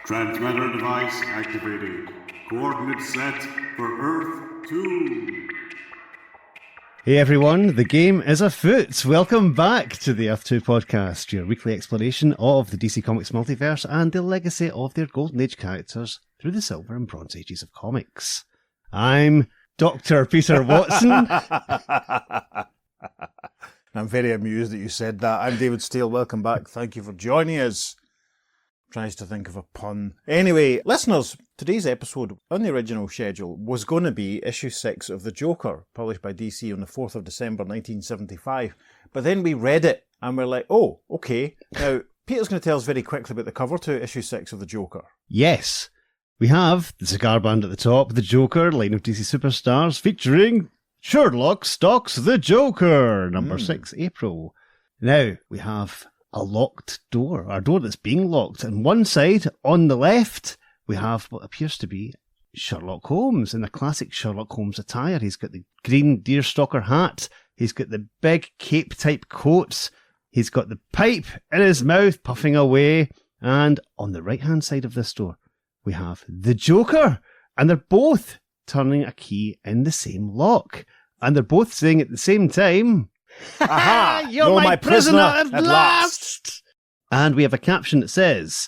Transmitter device activated. Coordinates set for Earth 2. Hey everyone, the game is afoot. Welcome back to the Earth 2 podcast, your weekly exploration of the DC Comics multiverse and the legacy of their Golden Age characters through the Silver and Bronze Ages of comics. I'm Dr. Peter Watson. I'm very amused that you said that. I'm David Steele. Welcome back. Thank you for joining us. Tries to think of a pun. Anyway, listeners, today's episode on the original schedule was going to be issue 6 of The Joker, published by DC on the 4th of December 1975. But then we read it and we're like, oh, okay. Now, Peter's going to tell us very quickly about the cover to issue 6 of The Joker. Yes, we have the cigar band at the top, The Joker, line of DC superstars, featuring Sherlock Stalks the Joker, number 6, April. Now, we have a locked door, a door that's being locked. On one side, on the left, we have what appears to be Sherlock Holmes in a classic Sherlock Holmes attire. He's got the green deerstalker hat, he's got the big cape-type coat, he's got the pipe in his mouth, puffing away, and on the right-hand side of this door, we have the Joker, and they're both turning a key in the same lock, and they're both saying at the same time, Aha! You're my prisoner at last! And we have a caption that says,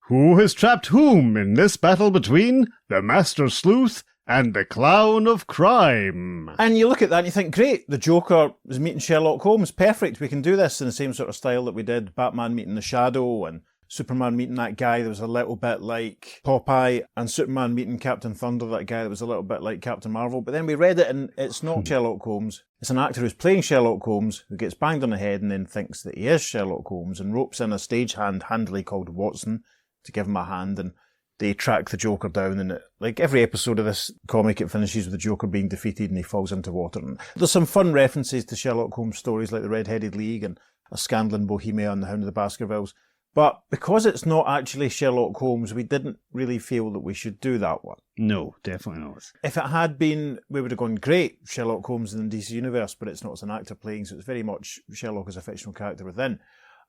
Who has trapped whom in this battle between the Master Sleuth and the Clown of Crime? And you look at that and you think, great, the Joker is meeting Sherlock Holmes. Perfect, we can do this in the same sort of style that we did Batman meeting the Shadow and Superman meeting that guy that was a little bit like Popeye, and Superman meeting Captain Thunder, that guy that was a little bit like Captain Marvel. But then we read it and it's not Sherlock Holmes. It's an actor who's playing Sherlock Holmes who gets banged on the head and then thinks that he is Sherlock Holmes and ropes in a stagehand handily called Watson to give him a hand, and they track the Joker down, and like every episode of this comic, it finishes with the Joker being defeated and he falls into water. And there's some fun references to Sherlock Holmes stories like the Red-Headed League and A Scandal in Bohemia and The Hound of the Baskervilles. But because it's not actually Sherlock Holmes, we didn't really feel that we should do that one. No, definitely not. If it had been, we would have gone, great, Sherlock Holmes in the DC universe, but it's not as an actor playing, so it's very much Sherlock as a fictional character within.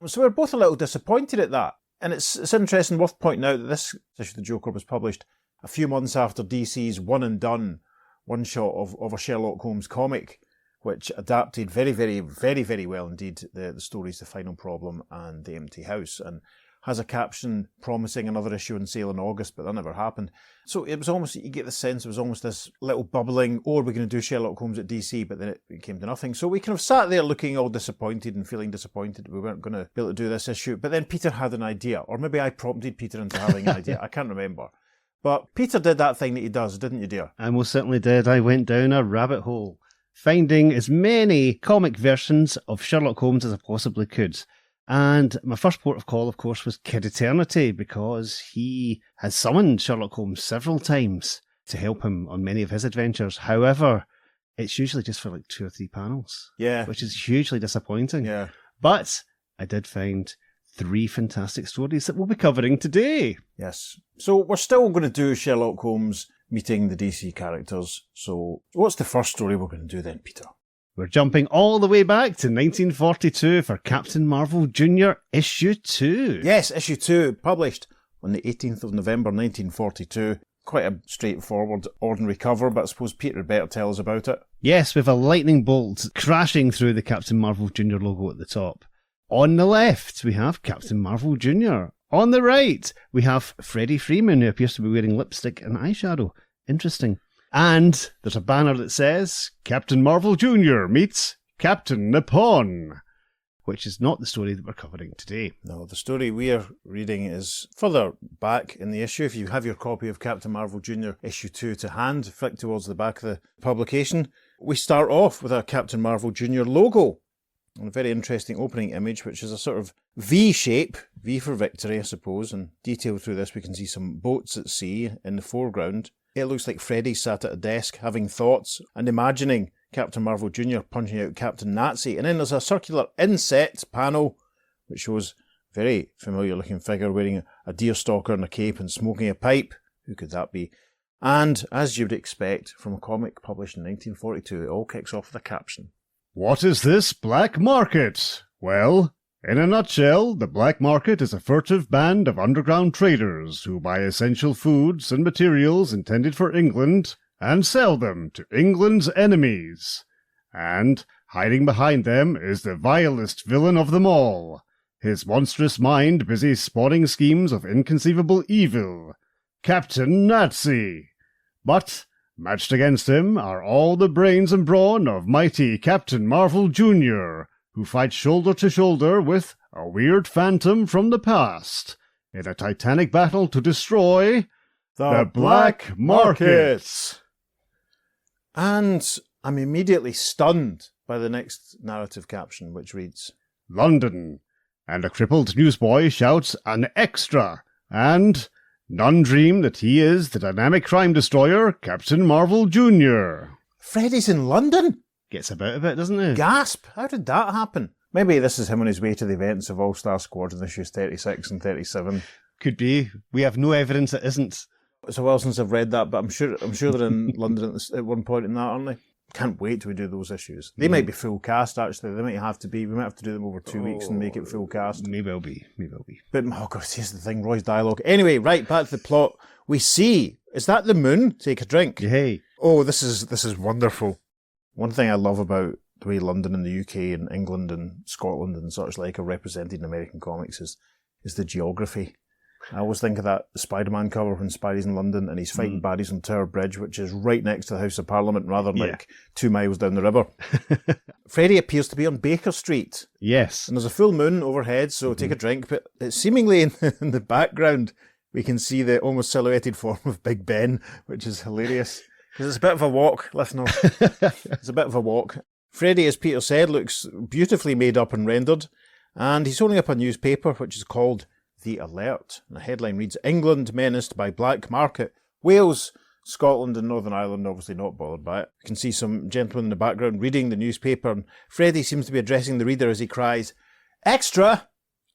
So we're both a little disappointed at that. And it's interesting, worth pointing out that this issue of The Joker was published a few months after DC's one and done one-shot of a Sherlock Holmes comic, which adapted very, very, very, very well indeed the stories The Final Problem and The Empty House, and has a caption promising another issue on sale in August, but that never happened. So it was almost, you get the sense it was almost this little bubbling, oh, we're going to do Sherlock Holmes at DC, but then it came to nothing. So we kind of sat there looking all disappointed and feeling disappointed we weren't going to be able to do this issue. But then Peter had an idea, or maybe I prompted Peter into having an idea. I can't remember. But Peter did that thing that he does, didn't you, dear? I most certainly did. I went down a rabbit hole, finding as many comic versions of Sherlock Holmes as I possibly could. And my first port of call, of course, was Kid Eternity, because he has summoned Sherlock Holmes several times to help him on many of his adventures. However, it's usually just for like 2 or 3 panels. Yeah. Which is hugely disappointing. Yeah. But I did find 3 fantastic stories that we'll be covering today. Yes. So we're still going to do Sherlock Holmes meeting the DC characters. So what's the first story we're going to do then, Peter? We're jumping all the way back to 1942 for Captain Marvel Jr. issue 2. Yes, issue 2, published on the 18th of November 1942. Quite a straightforward, ordinary cover, but I suppose Peter had better tell us about it. Yes, with a lightning bolt crashing through the Captain Marvel Jr. logo at the top. On the left, we have Captain Marvel Jr. On the right, we have Freddie Freeman, who appears to be wearing lipstick and eyeshadow. Interesting. And there's a banner that says, Captain Marvel Jr. meets Captain Nippon, which is not the story that we're covering today. No, the story we are reading is further back in the issue. If you have your copy of Captain Marvel Jr. issue 2 to hand, flick towards the back of the publication. We start off with a Captain Marvel Jr. logo, and a very interesting opening image, which is a sort of V shape, V for victory, I suppose, and detailed through this we can see some boats at sea in the foreground. It looks like Freddy sat at a desk having thoughts and imagining Captain Marvel Jr. punching out Captain Nazi. And then there's a circular inset panel which shows a very familiar looking figure wearing a deerstalker and a cape and smoking a pipe. Who could that be? And as you'd expect from a comic published in 1942, it all kicks off with a caption. What is this black market? Well, In a nutshell, the black market is a furtive band of underground traders who buy essential foods and materials intended for England and sell them to England's enemies. And hiding behind them is the vilest villain of them all, his monstrous mind busy spawning schemes of inconceivable evil, Captain Nazi. But matched against him are all the brains and brawn of mighty Captain Marvel Jr., who fights shoulder to shoulder with a weird phantom from the past in a titanic battle to destroy the Black Markets. And I'm immediately stunned by the next narrative caption, which reads, London, and a crippled newsboy shouts an extra, and none dream that he is the dynamic crime destroyer, Captain Marvel Jr. Freddy's in London? Gets about a bit, doesn't he? Gasp! How did that happen? Maybe this is him on his way to the events of All-Star Squad in issues 36 and 37. Could be. We have no evidence it isn't. It's a while since I've read that, but I'm sure they're in London at one point in that, aren't they? Can't wait till we do those issues. They might be full cast, actually. They might have to be. We might have to do them over 2 weeks and make it full cast. Maybe it'll be. But, oh God, here's the thing, Roy's dialogue. Anyway, right, back to the plot. We see, is that the moon? Take a drink. Hey. Oh, this is wonderful. One thing I love about the way London and the UK and England and Scotland and such like are represented in American comics is the geography. I always think of that Spider-Man cover when Spidey's in London and he's fighting baddies on Tower Bridge, which is right next to the House of Parliament rather than like 2 miles down the river. Freddy appears to be on Baker Street. Yes. And there's a full moon overhead, so take a drink. But it's seemingly in the background, we can see the almost silhouetted form of Big Ben, which is hilarious. Because it's a bit of a walk, listeners. It's a bit of a walk. Freddy, as Peter said, looks beautifully made up and rendered. And he's holding up a newspaper, which is called The Alert. And the headline reads, England menaced by black market. Wales, Scotland and Northern Ireland obviously not bothered by it. You can see some gentlemen in the background reading the newspaper. And Freddy seems to be addressing the reader as he cries, Extra!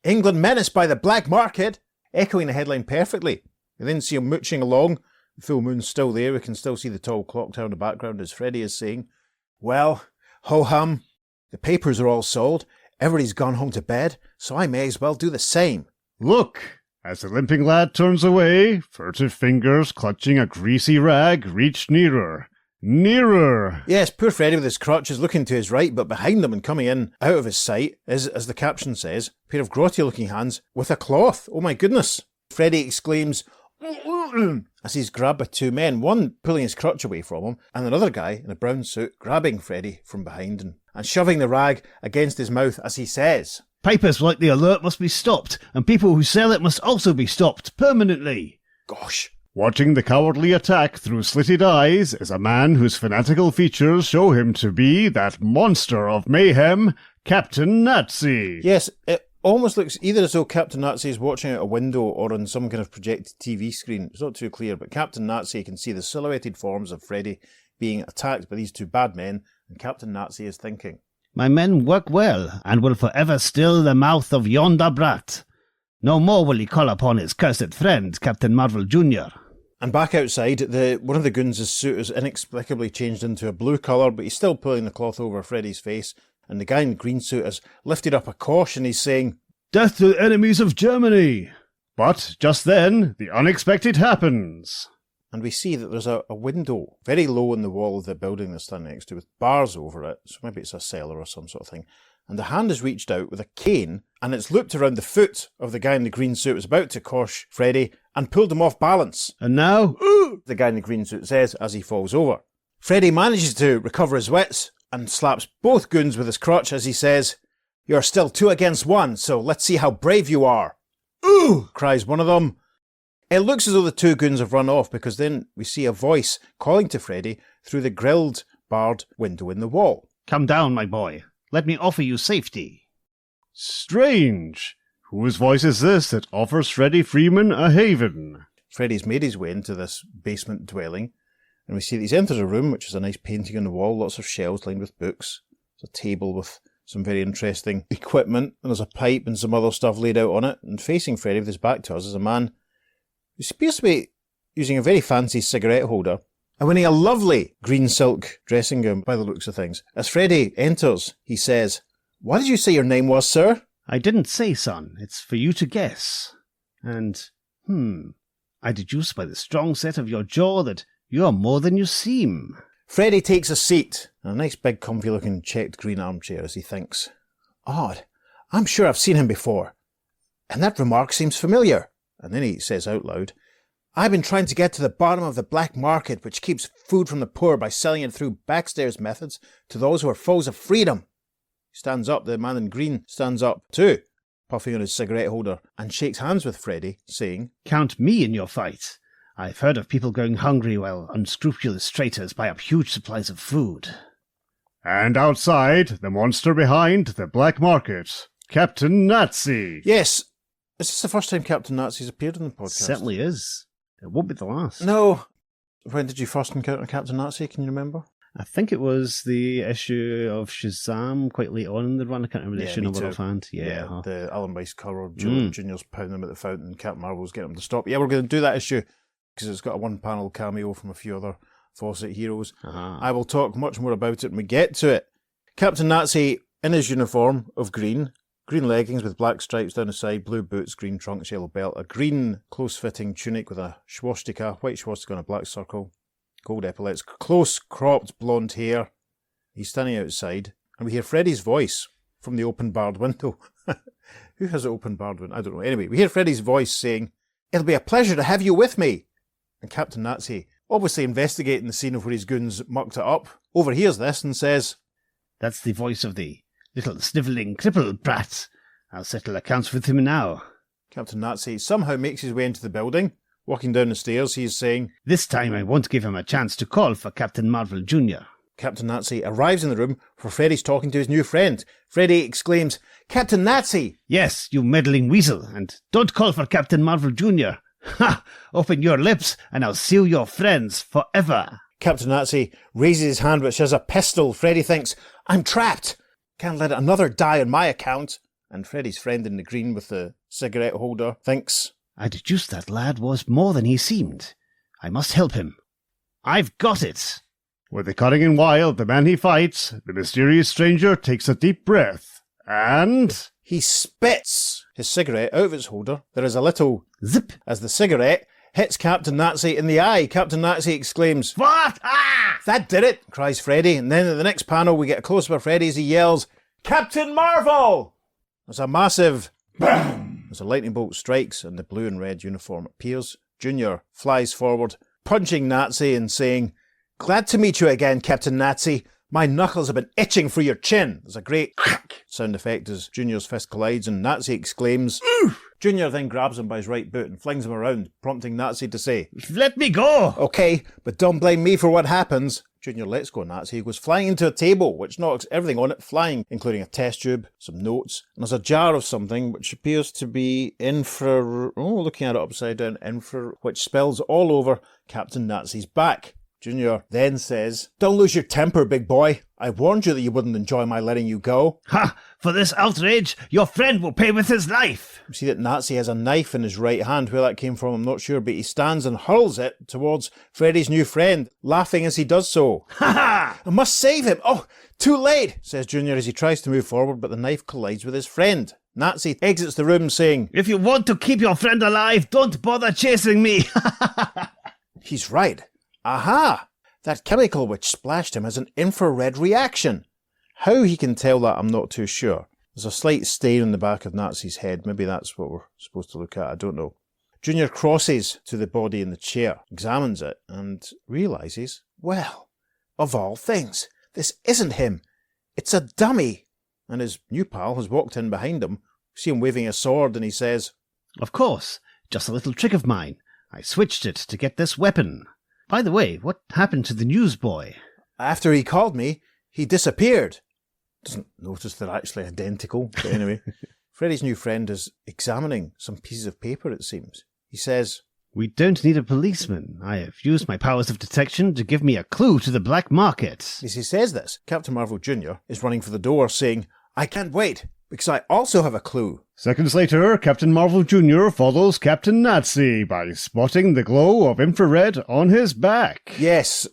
England menaced by the black market! Echoing the headline perfectly. You then see him mooching along. The full moon's still there. We can still see the tall clock tower in the background as Freddy is saying, Well, ho-hum, the papers are all sold. Everybody's gone home to bed, so I may as well do the same. Look! As the limping lad turns away, furtive fingers clutching a greasy rag reach nearer. Nearer! Yes, poor Freddy with his crutch is looking to his right, but behind him and coming in, out of his sight, is, as the caption says, a pair of grotty-looking hands with a cloth. Oh my goodness! Freddy exclaims, as he's grabbed by 2 men, one pulling his crutch away from him, and another guy in a brown suit grabbing Freddy from behind him and shoving the rag against his mouth as he says, Papers like The Alert must be stopped, and people who sell it must also be stopped permanently. Gosh. Watching the cowardly attack through slitted eyes is a man whose fanatical features show him to be that monster of mayhem, Captain Nazi. Yes, it almost looks either as though Captain Nazi is watching out a window or on some kind of projected TV screen. It's not too clear, but Captain Nazi can see the silhouetted forms of Freddy being attacked by these 2 bad men, and Captain Nazi is thinking, My men work well, and will forever still the mouth of yonder brat. No more will he call upon his cursed friend, Captain Marvel Jr. And back outside, one of the goons' suit is inexplicably changed into a blue colour, but he's still pulling the cloth over Freddy's face, and the guy in the green suit has lifted up a caution. He's saying, Death to the enemies of Germany! But just then, the unexpected happens. And we see that there's a window very low in the wall of the building they're standing next to with bars over it, so maybe it's a cellar or some sort of thing. And the hand has reached out with a cane, and it's looped around the foot of the guy in the green suit who's about to cosh Freddy and pulled him off balance. And now, ooh, the guy in the green suit says as he falls over. Freddy manages to recover his wits and slaps both goons with his crutch as he says, You're still 2 against 1, so let's see how brave you are. Ooh, cries one of them. It looks as though the 2 goons have run off because then we see a voice calling to Freddy through the grilled, barred window in the wall. Come down, my boy. Let me offer you safety. Strange. Whose voice is this that offers Freddy Freeman a haven? Freddy's made his way into this basement dwelling, and we see that he's entered a room, which is a nice painting on the wall, lots of shelves lined with books. There's a table with some very interesting equipment, and there's a pipe and some other stuff laid out on it. And facing Freddy with his back to us is a man who appears to be using a very fancy cigarette holder and wearing a lovely green silk dressing gown by the looks of things. As Freddy enters, he says, What did you say your name was, sir? I didn't say, son. It's for you to guess. And, I deduce by the strong set of your jaw that you're more than you seem. Freddy takes a seat in a nice big comfy looking checked green armchair as he thinks, odd, I'm sure I've seen him before. And that remark seems familiar. And then he says out loud, I've been trying to get to the bottom of the black market which keeps food from the poor by selling it through backstairs methods to those who are foes of freedom. He stands up, the man in green stands up too, puffing on his cigarette holder, and shakes hands with Freddy, saying, Count me in your fight. I've heard of people going hungry while unscrupulous traitors buy up huge supplies of food. And outside, the monster behind the black market, Captain Nazi. Yes, is this the first time Captain Nazi's appeared on the podcast? Certainly is. It won't be the last. No. When did you first encounter Captain Nazi? Can you remember? I think it was the issue of Shazam quite late on in the run. I can't remember the issue number offhand. Yeah. The Alan Weiss cover, Junior's pounding him at the fountain, Captain Marvel's getting him to stop. Yeah, we're going to do that issue because it's got a one-panel cameo from a few other Fawcett heroes. I will talk much more about it when we get to it. Captain Nazi, in his uniform of green leggings with black stripes down the side, blue boots, green trunks, yellow belt, a green close-fitting tunic with a swastika, white swastika on a black circle, gold epaulets, close-cropped blonde hair. He's standing outside, and we hear Freddy's voice from the open-barred window. Who has an open-barred window? I don't know. Anyway, we hear Freddy's voice saying, It'll be a pleasure to have you with me. And Captain Nazi, obviously investigating the scene of where his goons mucked it up, overhears this and says, That's the voice of the little snivelling cripple brat. I'll settle accounts with him now. Captain Nazi somehow makes his way into the building. Walking down the stairs, he is saying, This time I won't give him a chance to call for Captain Marvel Jr. Captain Nazi arrives in the room where Freddy's talking to his new friend. Freddy exclaims, Captain Nazi! Yes, you meddling weasel, and don't call for Captain Marvel Jr. Ha! Open your lips, and I'll seal your friends forever. Captain Nazi raises his hand, which has a pistol. Freddy thinks, I'm trapped. Can't let another die on my account. And Freddy's friend in the green with the cigarette holder thinks, I deduced that lad was more than he seemed. I must help him. I've got it. With the cunning and wild the man he fights, the mysterious stranger takes a deep breath, and he spits his cigarette out of its holder. There is a little zip as the cigarette hits Captain Nazi in the eye. Captain Nazi exclaims, What? Ah! That did it, cries Freddy. And then at the next panel we get a close-up of Freddy as he yells, Captain Marvel! There's a massive BAM! As a lightning bolt strikes and the blue and red uniform appears. Junior flies forward, punching Nazi and saying, Glad to meet you again, Captain Nazi. My knuckles have been itching for your chin. There's a great crack sound effect as Junior's fist collides and Nazi exclaims, Oof! Junior then grabs him by his right boot and flings him around, prompting Nazi to say, Let me go! Okay, but don't blame me for what happens. Junior lets go Nazi, who goes flying into a table, which knocks everything on it flying, including a test tube, some notes, and there's a jar of something which appears to be looking at it upside down, which spills all over Captain Nazi's back. Junior then says, Don't lose your temper, big boy. I warned you that you wouldn't enjoy my letting you go. Ha! For this outrage, your friend will pay with his life. You see that Nazi has a knife in his right hand. Where that came from, I'm not sure, but he stands and hurls it towards Freddy's new friend, laughing as he does so. Ha ha! I must save him. Oh, too late, says Junior as he tries to move forward, but the knife collides with his friend. Nazi exits the room saying, If you want to keep your friend alive, don't bother chasing me. He's right. Aha! That chemical which splashed him has an infrared reaction. How he can tell that, I'm not too sure. There's a slight stain on the back of Nazi's head. Maybe that's what we're supposed to look at. I don't know. Junior crosses to the body in the chair, examines it, and realises, well, of all things, this isn't him. It's a dummy. And his new pal has walked in behind him. See him waving a sword, and he says, Of course, just a little trick of mine. I switched it to get this weapon. By the way, what happened to the newsboy? After he called me, he disappeared. Doesn't notice they're actually identical. But anyway, Freddy's new friend is examining some pieces of paper, it seems. He says, We don't need a policeman. I have used my powers of detection to give me a clue to the black market. As he says this, Captain Marvel Jr. is running for the door saying, I can't wait, because I also have a clue. Seconds later, Captain Marvel Jr. follows Captain Nazi by spotting the glow of infrared on his back. Yes,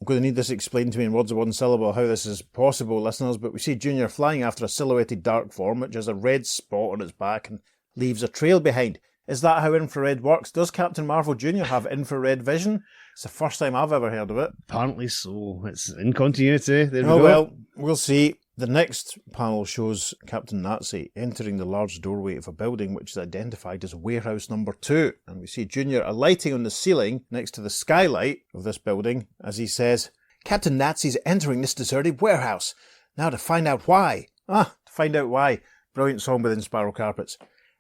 I'm going to need this explained to me in words of one syllable how this is possible, listeners, but we see Junior flying after a silhouetted dark form which has a red spot on its back and leaves a trail behind. Is that how infrared works? Does Captain Marvel Jr. have infrared vision? It's the first time I've ever heard of it. Apparently so. It's in continuity. There we go. Oh well, we'll see. The next panel shows Captain Nazi entering the large doorway of a building which is identified as warehouse number 2. And we see Junior alighting on the ceiling next to the skylight of this building as he says, Captain Nazi's entering this deserted warehouse. Now to find out why. To find out why. Brilliant song within Spiral Carpets.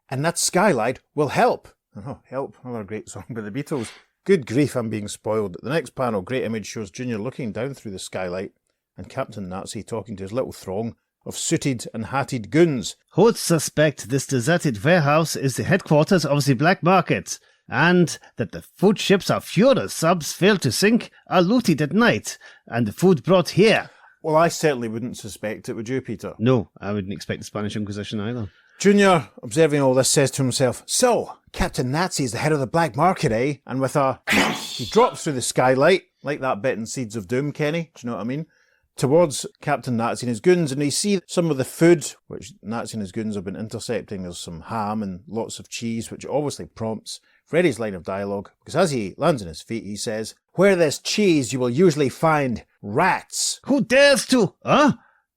And that skylight will help. Oh, help. Another great song by the Beatles. Good grief, I'm being spoiled. The next panel, great image, shows Junior looking down through the skylight and Captain Nazi talking to his little throng of suited and hatted goons. Hosts suspect this deserted warehouse is the headquarters of the black market, and that the food ships our Führer subs fail to sink are looted at night, and the food brought here. Well, I certainly wouldn't suspect it, would you, Peter? No, I wouldn't expect the Spanish Inquisition either. Junior, observing all this, says to himself, so, Captain Nazi is the head of the black market, eh? And with a... he drops through the skylight, like that bit in Seeds of Doom, Kenny, do you know what I mean? Towards Captain Nazi and his goons, and we see some of the food which Nazi and his goons have been intercepting. There's some ham and lots of cheese, which obviously prompts Freddy's line of dialogue, because as he lands on his feet, he says, where there's cheese, you will usually find rats. Who dares to?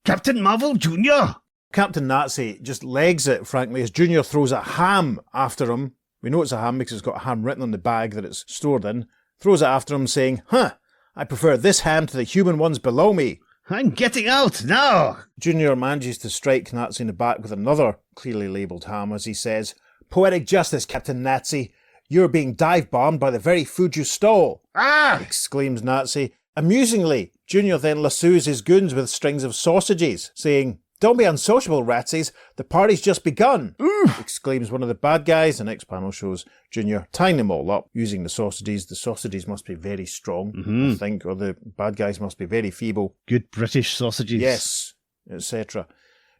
Captain Marvel Jr.? Captain Nazi just legs it, frankly, as Junior throws a ham after him. We know it's a ham because it's got ham written on the bag that it's stored in. Throws it after him, saying, I prefer this ham to the human ones below me. I'm getting out now! Junior manages to strike Nazi in the back with another clearly labelled ham as he says, poetic justice, Captain Nazi. You're being dive-bombed by the very food you stole. Exclaims Nazi. Amusingly, Junior then lassoes his goons with strings of sausages, saying, don't be unsociable, ratsies. The party's just begun. Exclaims one of the bad guys. The next panel shows Junior tying them all up using the sausages. The sausages must be very strong, I think, or the bad guys must be very feeble. Good British sausages. Yes, etc.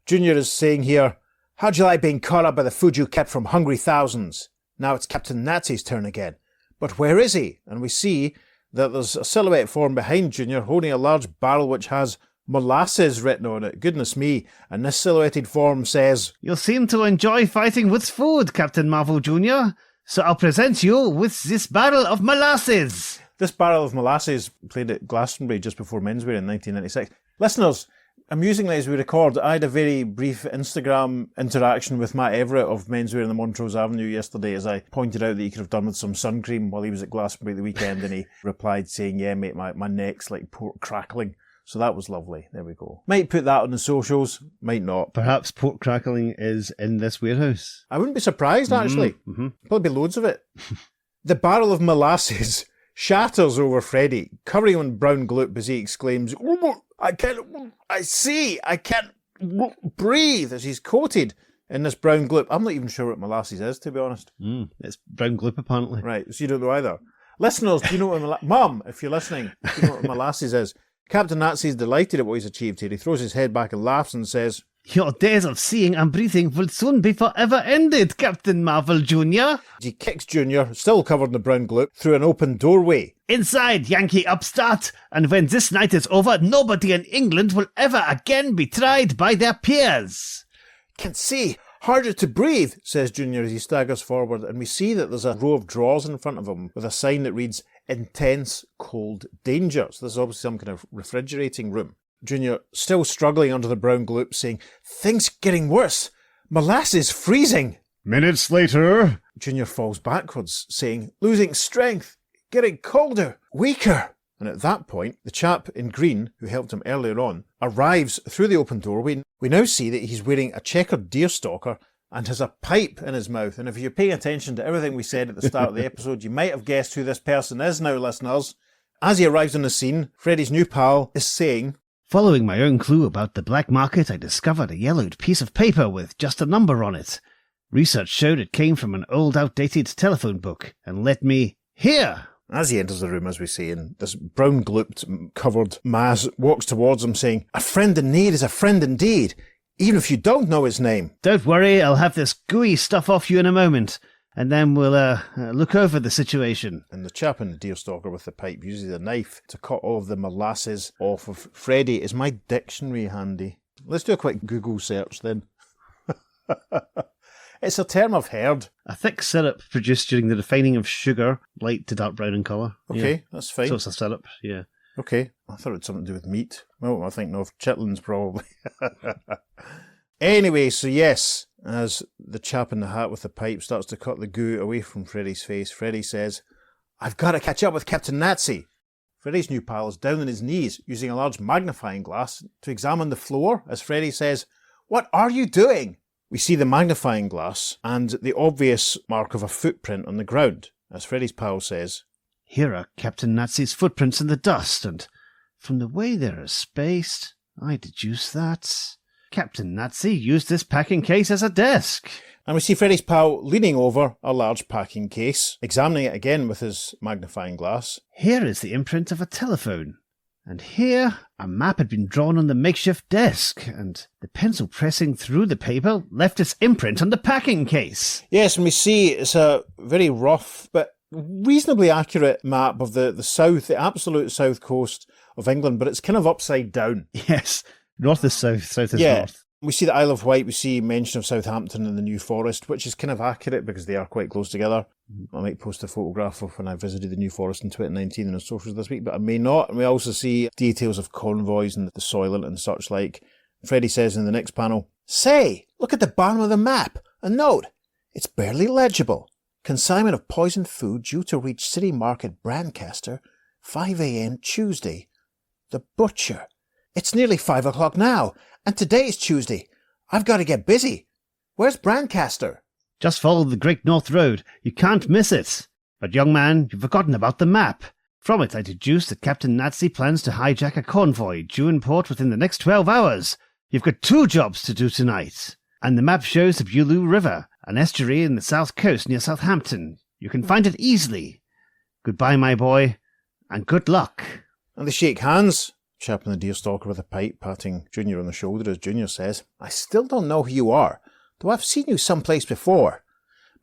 Junior is saying here, how'd you like being caught up by the food you kept from hungry thousands? Now it's Captain Nazi's turn again. But where is he? And we see that there's a silhouette form behind Junior holding a large barrel which has molasses written on it. Goodness me. And this silhouetted form says, you seem to enjoy fighting with food, Captain Marvel Jr., so I'll present you with this barrel of molasses. This barrel of molasses played at Glastonbury just before Menswear in 1996. Listeners, amusingly as we record, I had a very brief Instagram interaction with Matt Everett of Menswear in the Montrose Avenue yesterday as I pointed out that he could have done with some sun cream while he was at Glastonbury at the weekend, and he replied saying, yeah mate, my neck's like pork crackling. So that was lovely. There we go. Might put that on the socials, might not. Perhaps pork crackling is in this warehouse. I wouldn't be surprised, actually. Probably be loads of it. The barrel of molasses shatters over Freddy, covering him in brown gloop as he exclaims, I can't breathe, as he's coated in this brown gloop. I'm not even sure what molasses is, to be honest. It's brown gloop, apparently. Right, so you don't know either. Listeners, do you know what Mum, if you're listening, do you know what molasses is? Captain Nazi is delighted at what he's achieved here. He throws his head back and laughs and says, your days of seeing and breathing will soon be forever ended, Captain Marvel Jr. He kicks Junior, still covered in the brown gloop, through an open doorway. Inside, Yankee upstart, and when this night is over, nobody in England will ever again be tried by their peers. Can't see. Harder to breathe, says Junior as he staggers forward, and we see that there's a row of drawers in front of him with a sign that reads, intense cold danger. So this is obviously some kind of refrigerating room. Junior, still struggling under the brown gloop, saying, things getting worse. Molasses freezing. Minutes later, Junior falls backwards, saying, losing strength, getting colder, weaker. And at that point, the chap in green, who helped him earlier on, arrives through the open doorway. We now see that he's wearing a checkered deerstalker and has a pipe in his mouth. And if you're paying attention to everything we said at the start of the episode, you might have guessed who this person is now, listeners. As he arrives on the scene, Freddy's new pal is saying, following my own clue about the black market, I discovered a yellowed piece of paper with just a number on it. Research showed it came from an old outdated telephone book and led me here. As he enters the room, as we say, and this brown glooped covered mass walks towards him saying, a friend in need is a friend indeed, even if you don't know his name. Don't worry, I'll have this gooey stuff off you in a moment. and then we'll look over the situation. And the chap in the deerstalker with the pipe uses a knife to cut all of the molasses off of Freddy. Is my dictionary handy? Let's do a quick Google search then. It's a term I've heard. A thick syrup produced during the refining of sugar, light to dark brown in colour. Okay, that's fine. So it's a syrup, yeah. Okay, I thought it had something to do with meat. Well, I think no, of chitlins probably. Anyway, so yes, as the chap in the hat with the pipe starts to cut the goo away from Freddy's face, Freddy says, "I've got to catch up with Captain Nazi." Freddy's new pal is down on his knees using a large magnifying glass to examine the floor as Freddy says, "What are you doing?" We see the magnifying glass and the obvious mark of a footprint on the ground as Freddy's pal says, "Here are Captain Nazi's footprints in the dust, and from the way they're spaced, I deduce that Captain Nazi used this packing case as a desk." And we see Freddy's pal leaning over a large packing case, examining it again with his magnifying glass. "Here is the imprint of a telephone, and here a map had been drawn on the makeshift desk, and the pencil pressing through the paper left its imprint on the packing case." Yes, and we see it's a very rough but reasonably accurate map of the south, the absolute south coast of England, but it's kind of upside down. Yes, north is south, south is Yeah. north. We see the Isle of Wight, we see mention of Southampton and the New Forest, which is kind of accurate because they are quite close together. I might post a photograph of when I visited the New Forest in 2019 on the socials this week, but I may not. And we also see details of convoys and the Soylent and such like. Freddy says in the next panel, "Say, look at the bottom of the map. A note. It's barely legible. Consignment of poisoned food due to reach City Market, Brancaster, 5 a.m. Tuesday. The butcher. It's nearly 5 o'clock now, and today's Tuesday. I've got to get busy. Where's Brancaster?" Just follow the Great North Road. You can't miss it. But young man, you've forgotten about the map. From it I deduce that Captain Nazi plans to hijack a convoy due in port within the next 12 hours. You've got 2 jobs to do tonight. And the map shows the Bulu River, an estuary in the south coast near Southampton. You can find it easily. Goodbye, my boy, and good luck. And they shake hands. Chap in the deerstalker with a pipe patting Junior on the shoulder as Junior says, "I still don't know who you are, though I've seen you someplace before.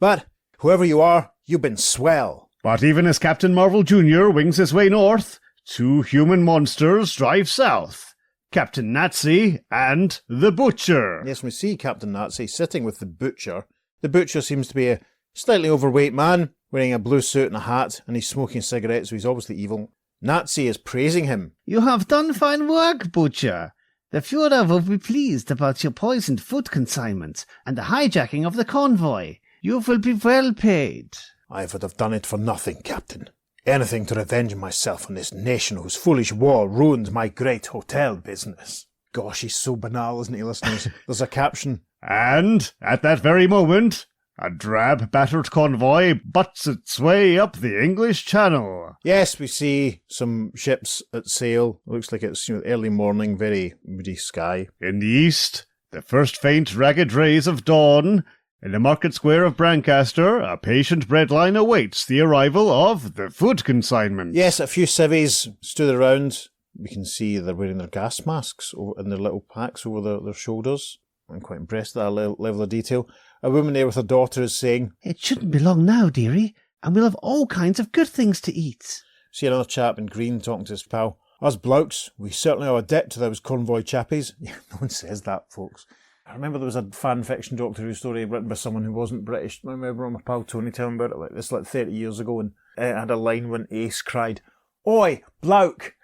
But whoever you are, you've been swell." But even as Captain Marvel Jr. wings his way north, 2 human monsters drive south. Captain Nazi and the Butcher. Yes, we see Captain Nazi sitting with the butcher. The butcher seems to be a slightly overweight man, wearing a blue suit and a hat, and he's smoking cigarettes, so he's obviously evil. Nazi is praising him. You have done fine work, Butcher. The Führer will be pleased about your poisoned food consignment and the hijacking of the convoy. You will be well paid. "I would have done it for nothing, Captain. Anything to revenge myself on this nation whose foolish war ruined my great hotel business." Gosh, he's so banal, isn't he, listeners? There's a caption. And, at that very moment, a drab, battered convoy butts its way up the English Channel. Yes, we see some ships at sail. It looks like it's early morning, very moody sky. In the east, the first faint, ragged rays of dawn. In the market square of Brancaster, a patient breadline awaits the arrival of the food consignment. Yes, a few civvies stood around. We can see they're wearing their gas masks and their little packs over their shoulders. I'm quite impressed at that level of detail. A woman there with her daughter is saying, "It shouldn't be long now, dearie, and we'll have all kinds of good things to eat." See another chap in green talking to his pal. "Us blokes, we certainly owe a debt to those convoy chappies." Yeah, no one says that, folks. I remember there was a fan fiction Doctor Who story written by someone who wasn't British. I remember my pal Tony telling me about it like 30 years ago, and it had a line when Ace cried, "Oi, bloke!"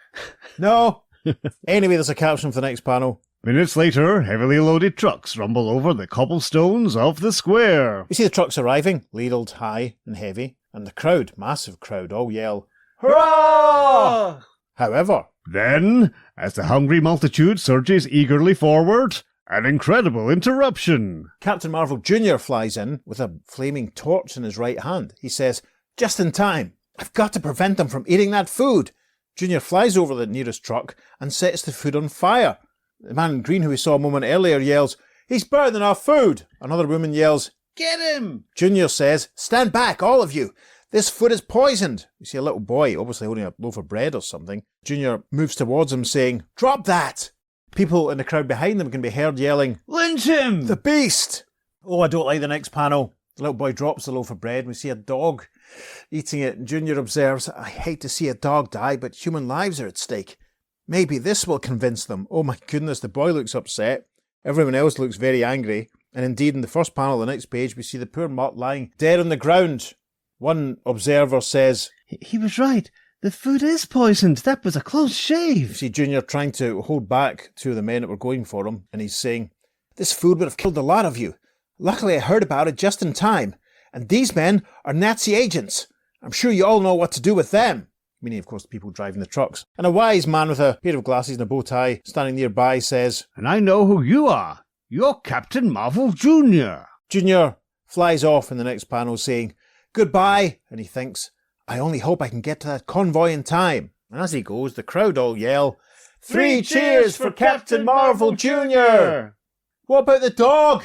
No. Anyway, there's a caption for the next panel. Minutes later, heavily loaded trucks rumble over the cobblestones of the square. We see the trucks arriving, ladled high and heavy, and the crowd, massive crowd, all yell, Hurrah! However, Then, as the hungry multitude surges eagerly forward, an incredible interruption. Captain Marvel Jr. flies in with a flaming torch in his right hand. He says, "Just in time. I've got to prevent them from eating that food." Junior flies over the nearest truck and sets the food on fire. The man in green who we saw a moment earlier yells, "He's burning our food!" Another woman yells, Get him! Junior says, "Stand back, all of you. This food is poisoned." We see a little boy, obviously holding a loaf of bread or something. Junior moves towards him saying, "Drop that!" People in the crowd behind them can be heard yelling, Lynch him! "The beast!" Oh, I don't like the next panel. The little boy drops the loaf of bread. We see a dog eating it. Junior observes, I hate to see a dog die, but human lives are at stake. Maybe this will convince them. Oh my goodness, the boy looks upset. Everyone else looks very angry. And indeed, in the first panel, the next page, we see the poor mutt lying dead on the ground. One observer says, He was right. The food is poisoned. That was a close shave. You see Junior trying to hold back two of the men that were going for him, and he's saying, This food would have killed a lot of you. Luckily, I heard about it just in time. And these men are Nazi agents. I'm sure you all know what to do with them. Meaning, of course, the people driving the trucks. And a wise man with a pair of glasses and a bow tie standing nearby says, And I know who you are. You're Captain Marvel Jr. Junior flies off in the next panel saying, Goodbye. And he thinks, I only hope I can get to that convoy in time. And as he goes, the crowd all yell, 3 cheers for Captain Marvel Jr. What about the dog?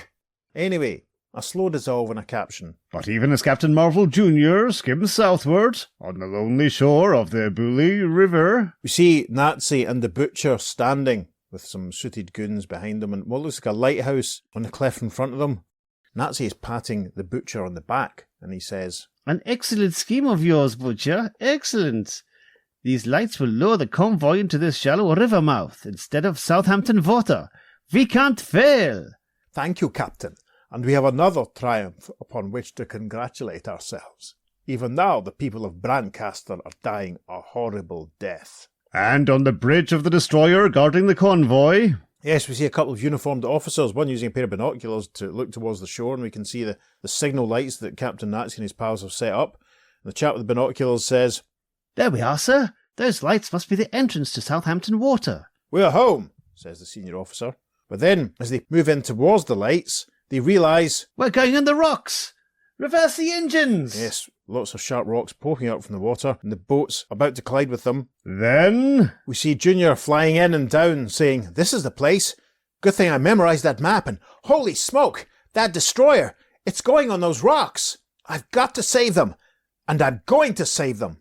Anyway, a slow dissolve in a caption. But even as Captain Marvel Jr. skims southward, on the lonely shore of the Bully River, We see Nazi and the butcher standing with some suited goons behind them and what looks like a lighthouse on the cliff in front of them. Nazi is patting the butcher on the back and he says, An excellent scheme of yours, Butcher. Excellent. These lights will lure the convoy into this shallow river mouth instead of Southampton water. We can't fail. Thank you, Captain. And we have another triumph upon which to congratulate ourselves. Even now, the people of Brancaster are dying a horrible death. and on the bridge of the destroyer guarding the convoy. Yes, we see a couple of uniformed officers, one using a pair of binoculars to look towards the shore, and we can see the signal lights that Captain Nazi and his pals have set up. And the chap with the binoculars says, There we are, sir. Those lights must be the entrance to Southampton Water. We're home, says the senior officer. But then, as they move in towards the lights, they realise, We're going on the rocks. Reverse the engines. yes, lots of sharp rocks poking up from the water, and the boat's about to collide with them. Then, We see Junior flying in and down, saying, This is the place. Good thing I memorised that map, and holy smoke, that destroyer, it's going on those rocks. I've got to save them, and I'm going to save them.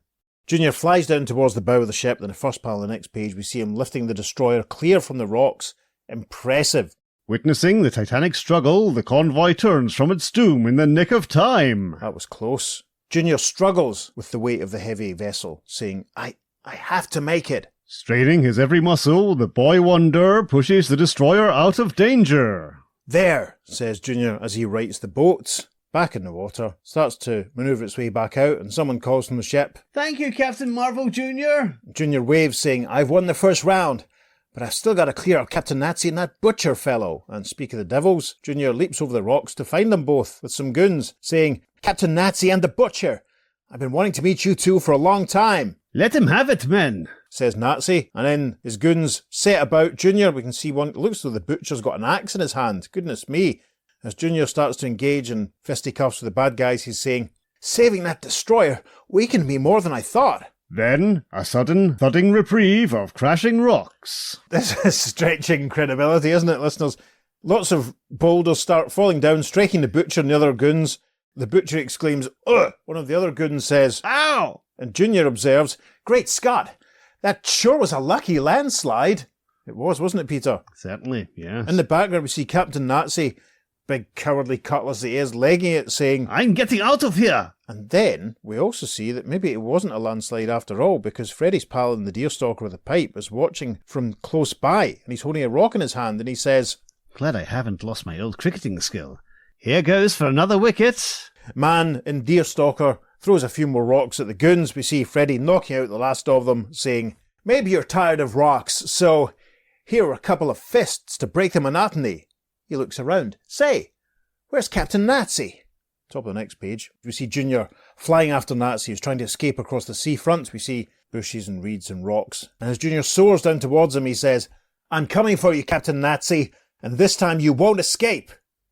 Junior flies down towards the bow of the ship, and the first panel on the next page we see him lifting the destroyer clear from the rocks. Impressive. witnessing the Titanic struggle, the convoy turns from its doom in the nick of time. That was close. Junior struggles with the weight of the heavy vessel, saying, I have to make it. Straining his every muscle, the boy wonder pushes the destroyer out of danger. There, says Junior as he rights the boat. Back in the water, starts to manoeuvre its way back out, and someone calls from the ship. Thank you, Captain Marvel Jr. Junior waves, saying, I've won the first round, but I've still got to clear out Captain Nazi and that butcher fellow. And speak of the devils, Junior leaps over the rocks to find them both with some goons, saying, Captain Nazi and the butcher, I've been wanting to meet you two for a long time. Let him have it, men. Says Nazi, and then his goons set about Junior. We can see one, it looks as though the butcher's got an axe in his hand. Goodness me. As Junior starts to engage in fisticuffs with the bad guys, he's saying, Saving that destroyer weakened me more than I thought. Then, a sudden thudding reprieve of crashing rocks. This is stretching credibility, isn't it, listeners? Lots of boulders start falling down, striking the butcher and the other goons. The butcher exclaims, Ugh! One of the other goons says, Ow! And Junior observes, Great Scott, that sure was a lucky landslide. It was, wasn't it, Peter? Certainly, yes. In the background, we see Captain Nazi, big cowardly cutlass that he is, legging it, saying, I'm getting out of here. And then we also see that maybe it wasn't a landslide after all, because Freddy's pal in the deerstalker with a pipe is watching from close by, and he's holding a rock in his hand, and he says, Glad I haven't lost my old cricketing skill. Here goes for another wicket. Man in deerstalker throws a few more rocks at the goons. We see Freddy knocking out the last of them, saying, Maybe you're tired of rocks, so here are a couple of fists to break the monotony. He looks around. Say, where's Captain Nazi? Top of the next page, we see Junior flying after Nazi, who's trying to escape across the seafront. We see bushes and reeds and rocks. And as Junior soars down towards him, he says, I'm coming for you, Captain Nazi, and this time you won't escape.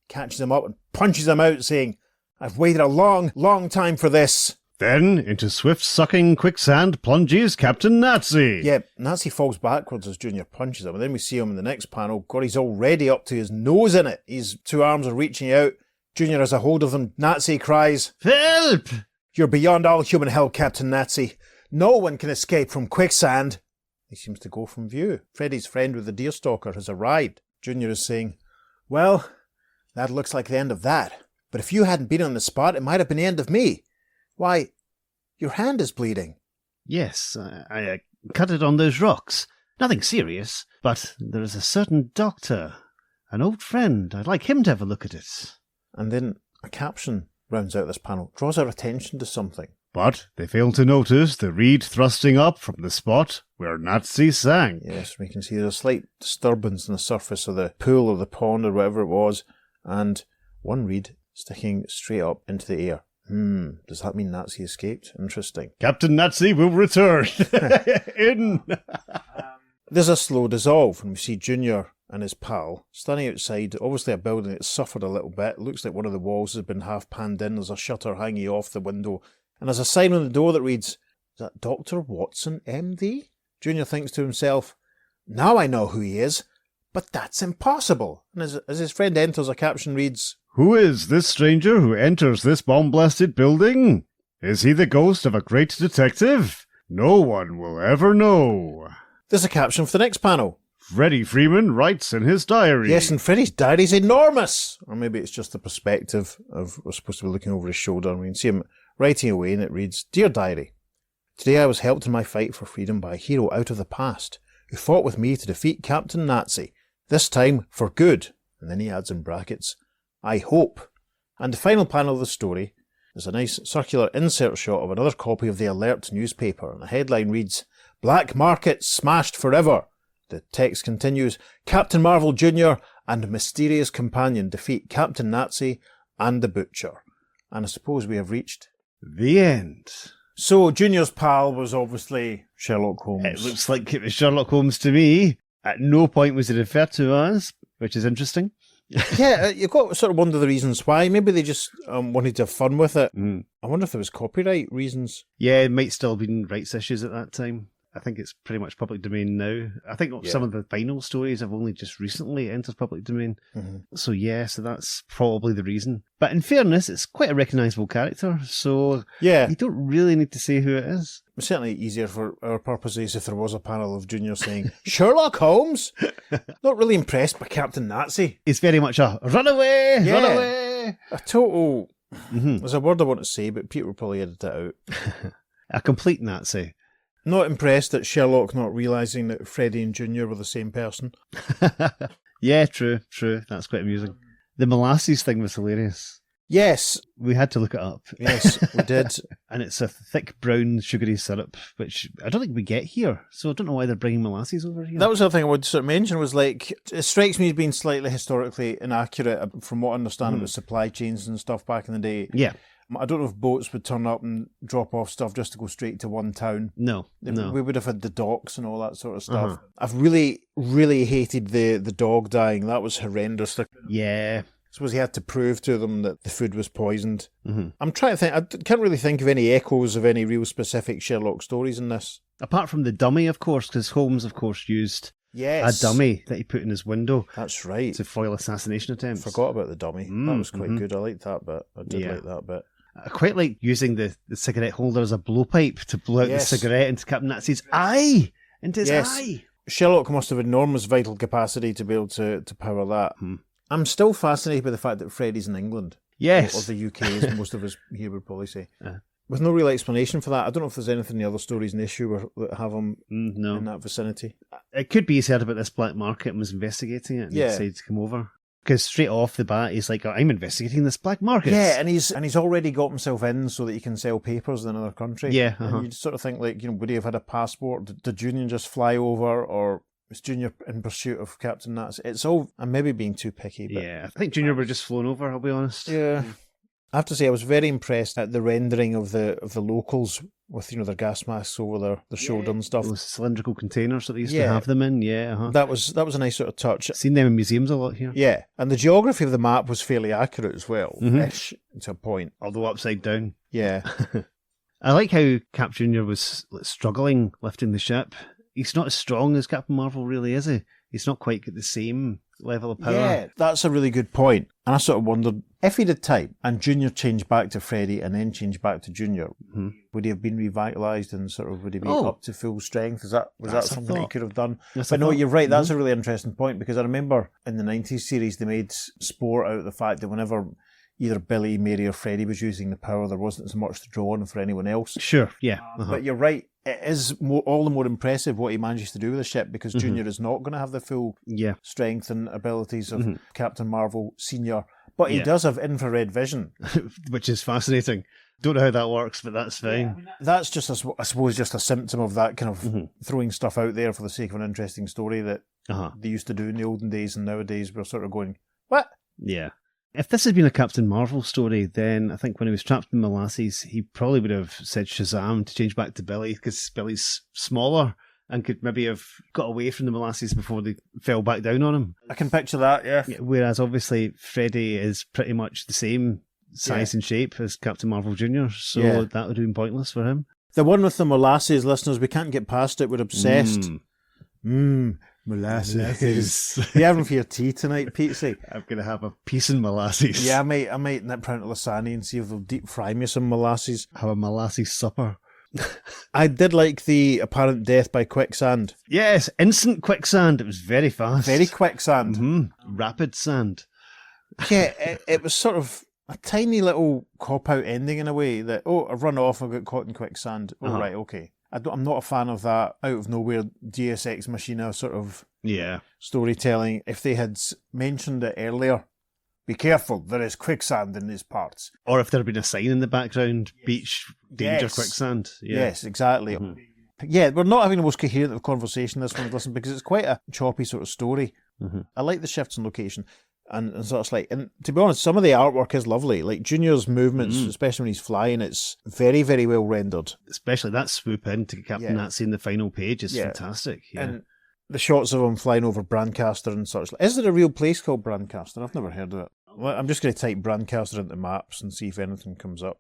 Catches him up and punches him out, saying, I've waited a long, long time for this. Then, into swift-sucking quicksand plunges Captain Nazi. Yeah, Nazi falls backwards as Junior punches him, and then we see him in the next panel. God, he's already up to his nose in it. His two arms are reaching out. Junior has a hold of him. Nazi cries, Help! You're beyond all human help, Captain Nazi. No one can escape from quicksand. He seems to go from view. Freddy's friend with the deerstalker has arrived. Junior is saying, Well, that looks like the end of that. But if you hadn't been on the spot, it might have been the end of me. Why, your hand is bleeding. Yes, I cut it on those rocks. Nothing serious, but there is a certain doctor, an old friend. I'd like him to have a look at it. And then a caption rounds out this panel, draws our attention to something. But they fail to notice the reed thrusting up from the spot where Nazi sank. Yes, we can see there's a slight disturbance in the surface of the pool or the pond or whatever it was, and one reed sticking straight up into the air. Does that mean Nazi escaped? Interesting. Captain Nazi will return. In. There's a slow dissolve, and we see Junior and his pal standing outside, obviously a building that's suffered a little bit. It looks like one of the walls has been half panned in. There's a shutter hanging off the window, and there's a sign on the door that reads, "Is that Dr. Watson, MD?" Junior thinks to himself, now I know who he is, but that's impossible. And as his friend enters, a caption reads, Who is this stranger who enters this bomb-blasted building? Is he the ghost of a great detective? No one will ever know. There's a caption for the next panel. Freddie Freeman writes in his diary. Yes, and Freddie's diary's enormous. Or maybe it's just the perspective of we're supposed to be looking over his shoulder, and we can see him writing away, and it reads, Dear Diary, today I was helped in my fight for freedom by a hero out of the past, who fought with me to defeat Captain Nazi, this time for good. And then he adds in brackets, I hope. And the final panel of the story is a nice circular insert shot of another copy of the Alert newspaper, and the headline reads, Black Market Smashed Forever. The text continues, Captain Marvel Jr. and mysterious companion defeat Captain Nazi and the Butcher. And I suppose we have reached The end. So Junior's pal was obviously Sherlock Holmes. It looks like it was Sherlock Holmes to me. At no point was it referred to as, which is interesting. Yeah, you've got to sort of wonder the reasons why. Maybe they just wanted to have fun with it. I wonder if there was copyright reasons. Yeah, it might still have been rights issues at that time. I think it's pretty much public domain now. I think some of the final stories have only just recently entered public domain. So so that's probably the reason. But in fairness, it's quite a recognisable character, so Yeah, you don't really need to say who it is. it's certainly easier for our purposes if there was a panel of Junior saying, Sherlock Holmes? Not really impressed by Captain Nazi. It's very much a run away, Yeah. run away. A total... There's a word I want to say, but Peter will probably edit it out. A complete Nazi. Not impressed at Sherlock not realising that Freddie and Junior were the same person. Yeah, true. That's quite amusing. The molasses thing was hilarious. Yes, We had to look it up. yes, we did. And it's a thick brown sugary syrup, which I don't think we get here. So I don't know why they're bringing molasses over here. That was the other thing I would sort of mention was like, it strikes me as being slightly historically inaccurate from what I understand about supply chains and stuff back in the day. Yeah. I don't know if boats would turn up and drop off stuff just to go straight to one town. No. We would have had the docks and all that sort of stuff. I've really, really hated the dog dying. That was horrendous. Yeah. I suppose he had to prove to them that the food was poisoned. I'm trying to think. I can't really think of any echoes of any real specific Sherlock stories in this. Apart from the dummy, of course, because Holmes, of course, used Yes. a dummy that he put in his window That's right. to foil assassination attempts. Forgot about the dummy. That was quite good. I liked that bit. I did like that bit. I quite like using the cigarette holder as a blowpipe to blow out the cigarette into Captain Nazi's eye! Into his eye! Sherlock must have enormous vital capacity to be able to power that. I'm still fascinated by the fact that Freddie's in England. Yes. Or the UK, as most of us here would probably say. With no real explanation for that. I don't know if there's anything in the other stories in the issue that have him in that vicinity. It could be he's heard about this black market and was investigating it and decided to come over. Because straight off the bat, he's like, I'm investigating this black market. Yeah, and he's already got himself in so that he can sell papers in another country. Yeah. And you sort of think, like, would he have had a passport? Did Junior just fly over? Or is Junior in pursuit of Captain Nazi? It's all, I'm maybe being too picky. But Yeah, I think Junior were just flown over, I'll be honest. yeah. I have to say, I was very impressed at the rendering of the locals with their gas masks over their shoulder and stuff. Those cylindrical containers that they used to have them in, That was a nice sort of touch. Seen them in museums a lot here. Yeah, and the geography of the map was fairly accurate as well, ish, to a point. Although upside down. Yeah. I like how Cap Junior was struggling lifting the ship. He's not as strong as Captain Marvel really, is he? He's not quite at the same level of power. Yeah, that's a really good point. And I sort of wondered, if he'd had time and Junior changed back to Freddie and then changed back to Junior, would he have been revitalised and sort of would he be up to full strength? Was that something he could have done? But no, you're right, that's a really interesting point, because I remember in the 90s series they made sport out of the fact that whenever either Billy, Mary or Freddie was using the power, there wasn't as much to draw on for anyone else. Sure, yeah. But you're right, it is all the more impressive what he manages to do with the ship, because Junior is not going to have the full strength and abilities of Captain Marvel Senior. But he does have infrared vision. Which is fascinating. Don't know how that works, but that's fine. Yeah, I mean, that's just, I suppose, just a symptom of that kind of throwing stuff out there for the sake of an interesting story that they used to do in the olden days, and nowadays we're sort of going, what? Yeah. If this had been a Captain Marvel story, then I think when he was trapped in molasses, he probably would have said Shazam to change back to Billy, because Billy's smaller and could maybe have got away from the molasses before they fell back down on him. I can picture that, yeah. Whereas obviously Freddy is pretty much the same size and shape as Captain Marvel Jr., so that would have been pointless for him. The one with the molasses, listeners, we can't get past it. We're obsessed. Molasses. You having for your tea tonight, Pete? I'm going to have a piece in molasses. Yeah, I might nip round to Lasani and see if they'll deep fry me some molasses. Have a molasses supper. I did like the apparent death by quicksand. Yes, instant quicksand. It was very fast. Very quicksand. Rapid sand. Yeah, it was sort of a tiny little cop-out ending in a way that, I've run off, I've got caught in quicksand. Right, okay. I'm not a fan of that out of nowhere Deus Ex Machina sort of storytelling. If they had mentioned it earlier, be careful, there is quicksand in these parts. Or if there had been a sign in the background, beach, danger, quicksand. Yeah. Yes, exactly. Yeah, we're not having the most coherent of conversation this one, listen, because it's quite a choppy sort of story. I like the shifts in location. And sort of like, and to be honest, some of the artwork is lovely. Like Junior's movements, especially when he's flying, it's very, very well rendered. Especially that swoop in to Captain Nazi in the final page is fantastic. Yeah. And the shots of him flying over Brancaster and such. Is there a real place called Brancaster? I've never heard of it. Well, I'm just going to type Brancaster into maps and see if anything comes up.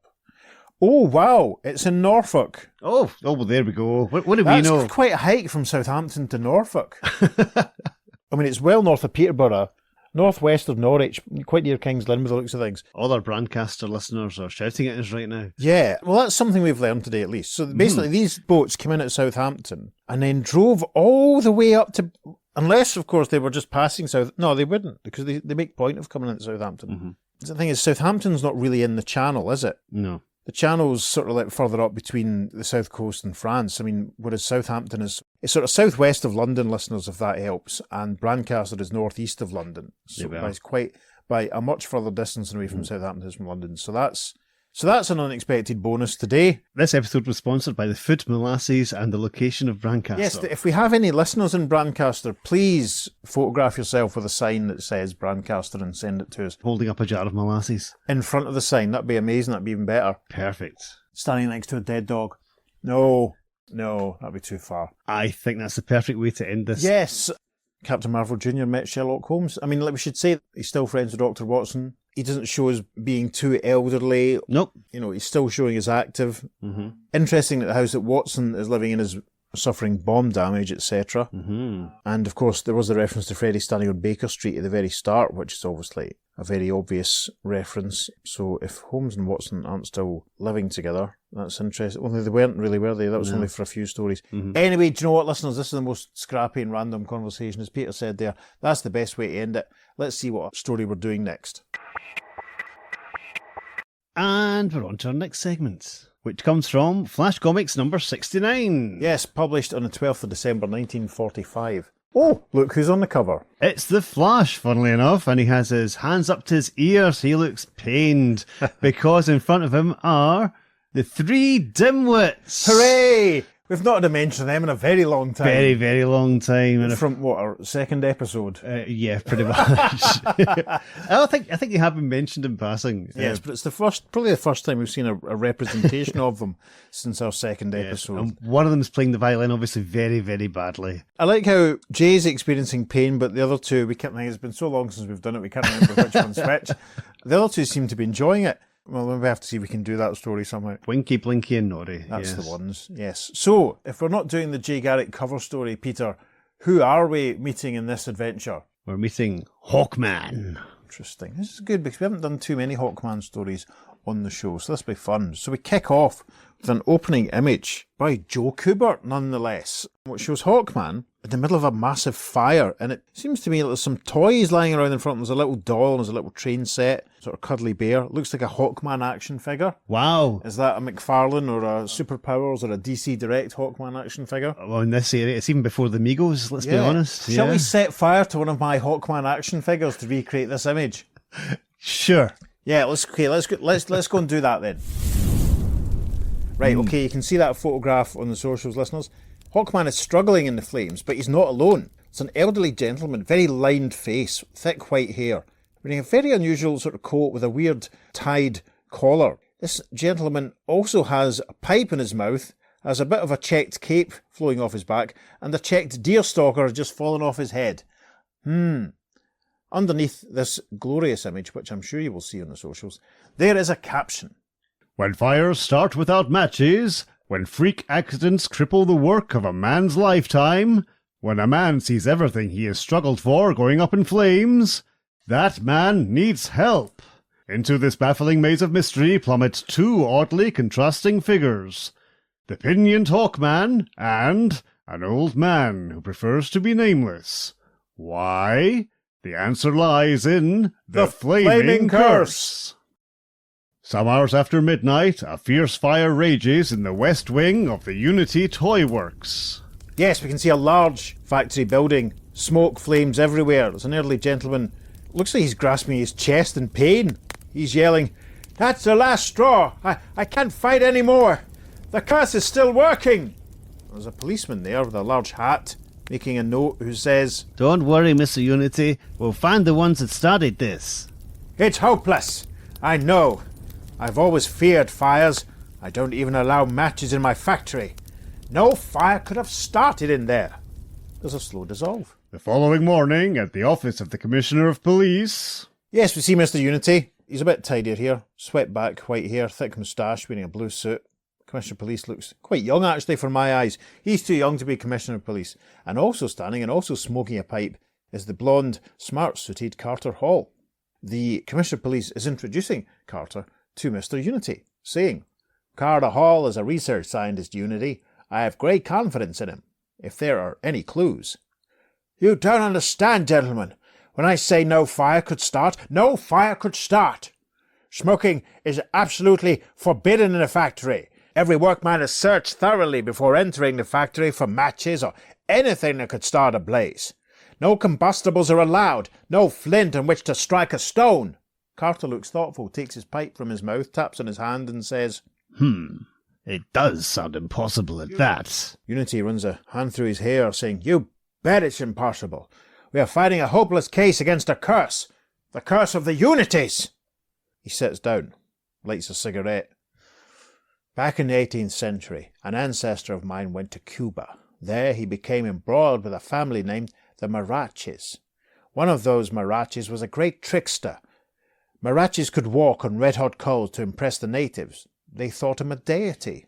Oh, wow. It's in Norfolk. Oh, well, there we go. What do we know? That's quite a hike from Southampton to Norfolk. I mean, it's well north of Peterborough. Northwest of Norwich, quite near King's Lynn by the looks of things. All our Brancaster listeners are shouting at us right now. Yeah, well, that's something we've learned today at least. So basically, these boats came in at Southampton and then drove all the way up to, unless, of course, they were just passing South. No, they wouldn't, because they make point of coming into Southampton. The thing is, Southampton's not really in the channel, is it? No. The channel's sort of like further up between the south coast and France. I mean, whereas Southampton it's sort of southwest of London, listeners, if that helps, and Brancaster is northeast of London. So by a much further distance away from Southampton is from London. So that's an unexpected bonus today. This episode was sponsored by the food, molasses, and the location of Brancaster. Yes, if we have any listeners in Brancaster, please photograph yourself with a sign that says Brancaster and send it to us. Holding up a jar of molasses. In front of the sign. That'd be amazing. That'd be even better. Perfect. Standing next to a dead dog. No, that'd be too far. I think that's the perfect way to end this. Yes. Captain Marvel Jr. met Sherlock Holmes. I mean, like we should say, he's still friends with Dr. Watson. He doesn't show as being too elderly. Nope. You know, he's still showing as active. Interesting that the house that Watson is living in is suffering bomb damage, etc. And of course, there was a reference to Freddy standing on Baker Street at the very start, which is obviously a very obvious reference. So if Holmes and Watson aren't still living together, that's interesting. Well, they weren't really, were they? That was only for a few stories. Anyway, do you know what, listeners? This is the most scrappy and random conversation. As Peter said there, that's the best way to end it. Let's see what story we're doing next. And we're on to our next segment, which comes from Flash Comics number 69. Yes, published on the 12th of December 1945. Oh, look who's on the cover. It's the Flash, funnily enough, and he has his hands up to his ears. He looks pained because in front of him are the three dimwits. Hooray! We've not had a mention of them in a very long time. Very, very long time. And from what, our second episode? Yeah, pretty much. I think they have been mentioned in passing. Yes, but it's probably the first time we've seen a representation of them since our second episode. And one of them is playing the violin, obviously, very, very badly. I like how Jay's experiencing pain, but the other two, we can't think. It's been so long since we've done it, we can't remember which one's which. The other two seem to be enjoying it. Well, we have to see if we can do that story somehow. Winky, Blinky and Noddy. That's the ones, yes. So, if we're not doing the Jay Garrick cover story, Peter, who are we meeting in this adventure? We're meeting Hawkman. Interesting. This is good because we haven't done too many Hawkman stories on the show, so this will be fun. So we kick off with an opening image by Joe Kubert, nonetheless, which shows Hawkman in the middle of a massive fire, and it seems to me like there's some toys lying around in front. There's a little doll, and there's a little train set, sort of cuddly bear. Looks like a Hawkman action figure. Wow. Is that a McFarlane or a Superpowers or a DC Direct Hawkman action figure? Well, in this area, it's even before the Migos, let's be honest. Shall we set fire to one of my Hawkman action figures to recreate this image? Sure. Yeah, let's go and do that then. Right, okay, you can see that photograph on the socials, listeners. Hawkman is struggling in the flames, but he's not alone. It's an elderly gentleman, very lined face, thick white hair, wearing a very unusual sort of coat with a weird tied collar. This gentleman also has a pipe in his mouth, has a bit of a checked cape flowing off his back, and a checked deerstalker has just fallen off his head. Underneath this glorious image, which I'm sure you will see on the socials, there is a caption. When fires start without matches, when freak accidents cripple the work of a man's lifetime, when a man sees everything he has struggled for going up in flames, that man needs help. Into this baffling maze of mystery plummet two oddly contrasting figures, the pinioned Hawkman and an old man who prefers to be nameless. Why? The answer lies in the Flaming Curse. Some hours after midnight, a fierce fire rages in the west wing of the Unity Toy Works. Yes, we can see a large factory building. Smoke, flames everywhere. There's an elderly gentleman. Looks like he's grasping his chest in pain. He's yelling, "That's the last straw. I can't fight any more. The curse is still working." There's a policeman there with a large hat, making a note, who says, "Don't worry, Mr. Unity. We'll find the ones that started this." "It's hopeless. I know. I've always feared fires. I don't even allow matches in my factory. No fire could have started in there." There's a slow dissolve. The following morning, at the office of the Commissioner of Police... Yes, we see Mr. Unity. He's a bit tidier here. Swept back, white hair, thick moustache, wearing a blue suit. Commissioner of Police looks quite young, actually, for my eyes. He's too young to be Commissioner of Police. And also standing and also smoking a pipe is the blonde, smart-suited Carter Hall. The Commissioner of Police is introducing Carter to Mr. Unity, saying, "Carter Hall is a research scientist, Unity. I have great confidence in him, if there are any clues." "You don't understand, gentlemen. When I say no fire could start, no fire could start. Smoking is absolutely forbidden in a factory. Every workman is searched thoroughly before entering the factory for matches or anything that could start a blaze. No combustibles are allowed, no flint on which to strike a stone." Carter looks thoughtful, takes his pipe from his mouth, taps on his hand and says, It does sound impossible at that. Unity runs a hand through his hair, saying, "You bet it's impossible. We are fighting a hopeless case against a curse. The curse of the Unities." He sits down, lights a cigarette. "Back in the 18th century, an ancestor of mine went to Cuba. There he became embroiled with a family named the Mirachis. One of those Mirachis was a great trickster. Mirachis could walk on red-hot coals to impress the natives. They thought him a deity."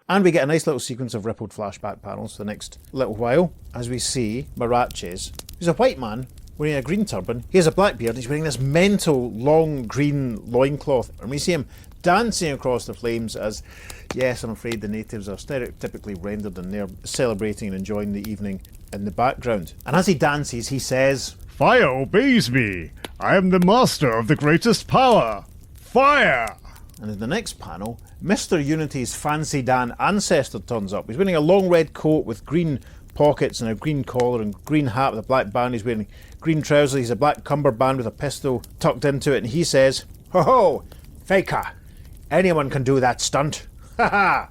And we get a nice little sequence of rippled flashback panels for the next little while, as we see Mirachis, who's a white man wearing a green turban. He has a black beard. He's wearing this mental, long, green loincloth. And we see him dancing across the flames as, yes, I'm afraid the natives are stereotypically rendered and they're celebrating and enjoying the evening in the background. And as he dances, he says, "Fire obeys me. I am the master of the greatest power. Fire!" And in the next panel, Mr. Unity's Fancy Dan ancestor turns up. He's wearing a long red coat with green pockets and a green collar and green hat with a black band. He's wearing green trousers. He's a black cummerbund with a pistol tucked into it. And he says, "Ho ho, faker. Anyone can do that stunt. Ha ha."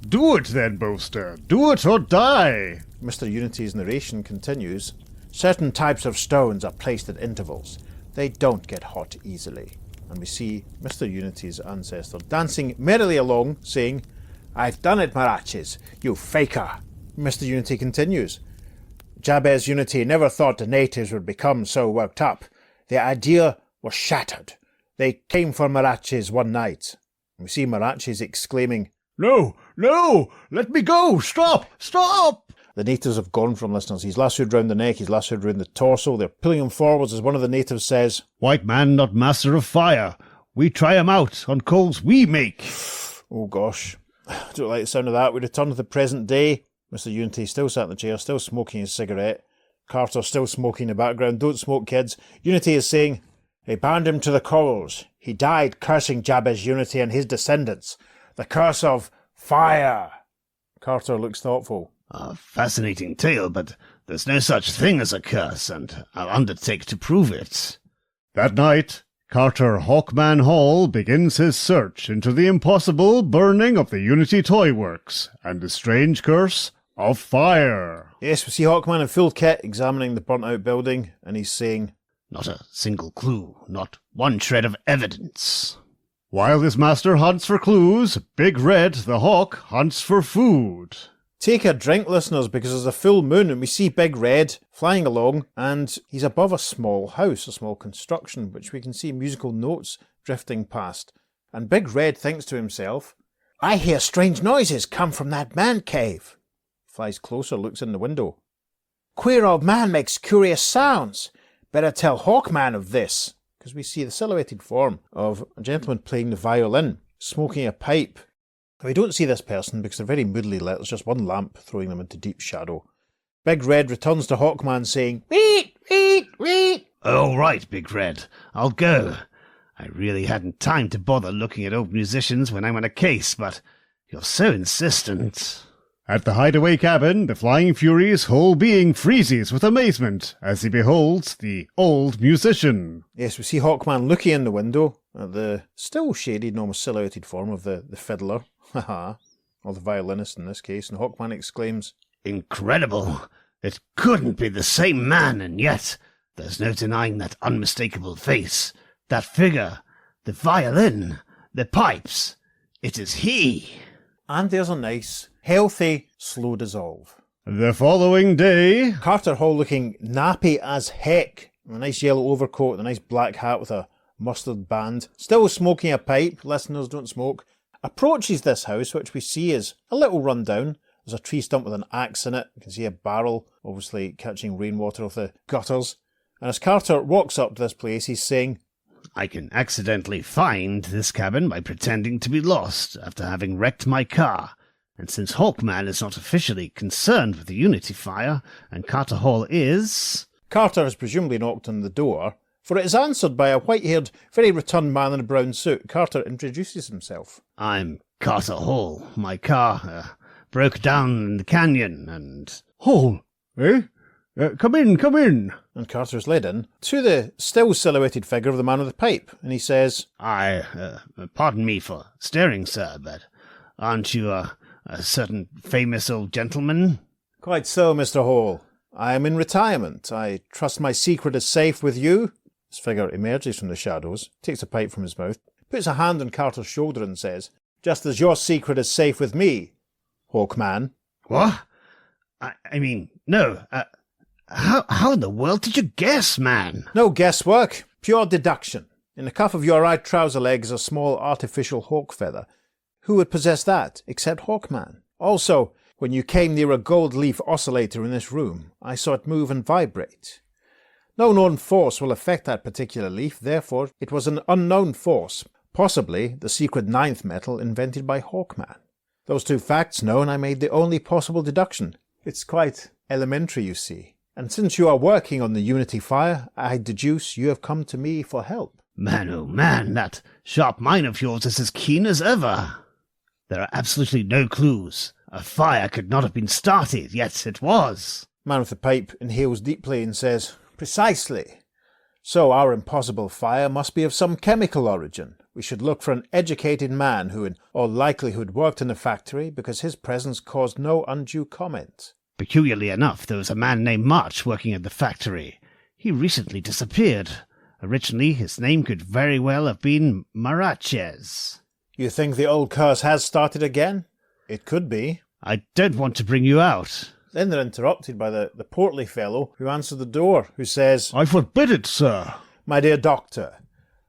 "Do it then, boaster. Do it or die." Mr. Unity's narration continues. "Certain types of stones are placed at intervals. They don't get hot easily." And we see Mr. Unity's ancestor dancing merrily along, saying, "I've done it, Mirachis, you faker." Mr. Unity continues. "Jabez Unity never thought the natives would become so worked up. The idea was shattered. They came for Mirachis one night." And we see Mirachis exclaiming, "No, no, let me go. Stop, stop." The natives have gone from, listeners. He's lassoed round the neck, he's lassoed round the torso. They're pulling him forwards as one of the natives says, "White man not master of fire. We try him out on coals we make." Oh gosh, I don't like the sound of that. We return to the present day. Mr. Unity still sat in the chair, still smoking his cigarette. Carter still smoking in the background. Don't smoke, kids. Unity is saying, "They bound him to the corals. He died cursing Jabez Unity and his descendants. The curse of fire." Carter looks thoughtful. A fascinating tale, but there's no such thing as a curse, and I'll undertake to prove it. That night, Carter Hawkman Hall begins his search into the impossible burning of the Unity Toy Works and the strange curse of fire. Yes, we see Hawkman in full kit examining the burnt-out building, and he's saying, Not a single clue, not one shred of evidence. While his master hunts for clues, Big Red the Hawk hunts for food. "Take a drink, listeners, because there's a full moon and we see Big Red flying along and he's above a small house, a small construction, which we can see musical notes drifting past. And Big Red thinks to himself, 'I hear strange noises come from that man cave.' Flies closer, looks in the window. 'Queer old man makes curious sounds. Better tell Hawkman of this.' Because we see the silhouetted form of a gentleman playing the violin, smoking a pipe. We don't see this person because they're very moodily lit. There's just one lamp throwing them into deep shadow. Big Red returns to Hawkman saying, "Reet, reet, reet." All right, Big Red, I'll go. I really hadn't time to bother looking at old musicians when I'm on a case, but you're so insistent. At the hideaway cabin, the Flying Fury's whole being freezes with amazement as he beholds the old musician. Yes, we see Hawkman looking in the window at the still shaded and almost silhouetted form of the fiddler. Haha. Or the violinist in this case, and Hawkman exclaims, Incredible! It couldn't be the same man, and yet there's no denying that unmistakable face, that figure, the violin, the pipes. It is he! And there's a nice, healthy, slow dissolve. The following day, Carter Hall looking nappy as heck, with a nice yellow overcoat and a nice black hat with a mustard band, still smoking a pipe, listeners don't smoke, approaches this house, which we see is a little run down. There's a tree stump with an axe in it. You can see a barrel, obviously catching rainwater off the gutters. And as Carter walks up to this place, he's saying, I can accidentally find this cabin by pretending to be lost after having wrecked my car. And since Hawkman is not officially concerned with the Unity fire, and Carter Hall is... Carter has presumably knocked on the door, for it is answered by a white-haired, very rotund man in a brown suit. Carter introduces himself. I'm Carter Hall. My car broke down in the canyon, and... Hall, eh? Come in. And Carter's led in to the still silhouetted figure of the man with the pipe, and he says, Pardon me for staring, sir, but aren't you a certain famous old gentleman? Quite so, Mr. Hall. I am in retirement. I trust my secret is safe with you. This figure emerges from the shadows, takes a pipe from his mouth, puts a hand on Carter's shoulder and says, Just as your secret is safe with me, Hawkman. What? I mean, no. How in the world did you guess, man? No guesswork, pure deduction. In the cuff of your right trouser leg is a small artificial hawk feather. Who would possess that, except Hawkman? Also, when you came near a gold leaf oscillator in this room, I saw it move and vibrate. No known force will affect that particular leaf, therefore it was an unknown force, possibly the secret ninth metal invented by Hawkman. Those two facts known, I made the only possible deduction. It's quite elementary, you see. And since you are working on the Unity fire, I deduce you have come to me for help. Man, oh man, that sharp mind of yours is as keen as ever. There are absolutely no clues. A fire could not have been started, yet it was. Man with the pipe inhales deeply and says, Precisely. So our impossible fire must be of some chemical origin. We should look for an educated man who in all likelihood worked in the factory because his presence caused no undue comment. Peculiarly enough, there was a man named March working at the factory. He recently disappeared. Originally, his name could very well have been Marachez. You think the old curse has started again? It could be. I don't want to bring you out. Then they're interrupted by the portly fellow who answered the door, who says, I forbid it, sir. My dear doctor,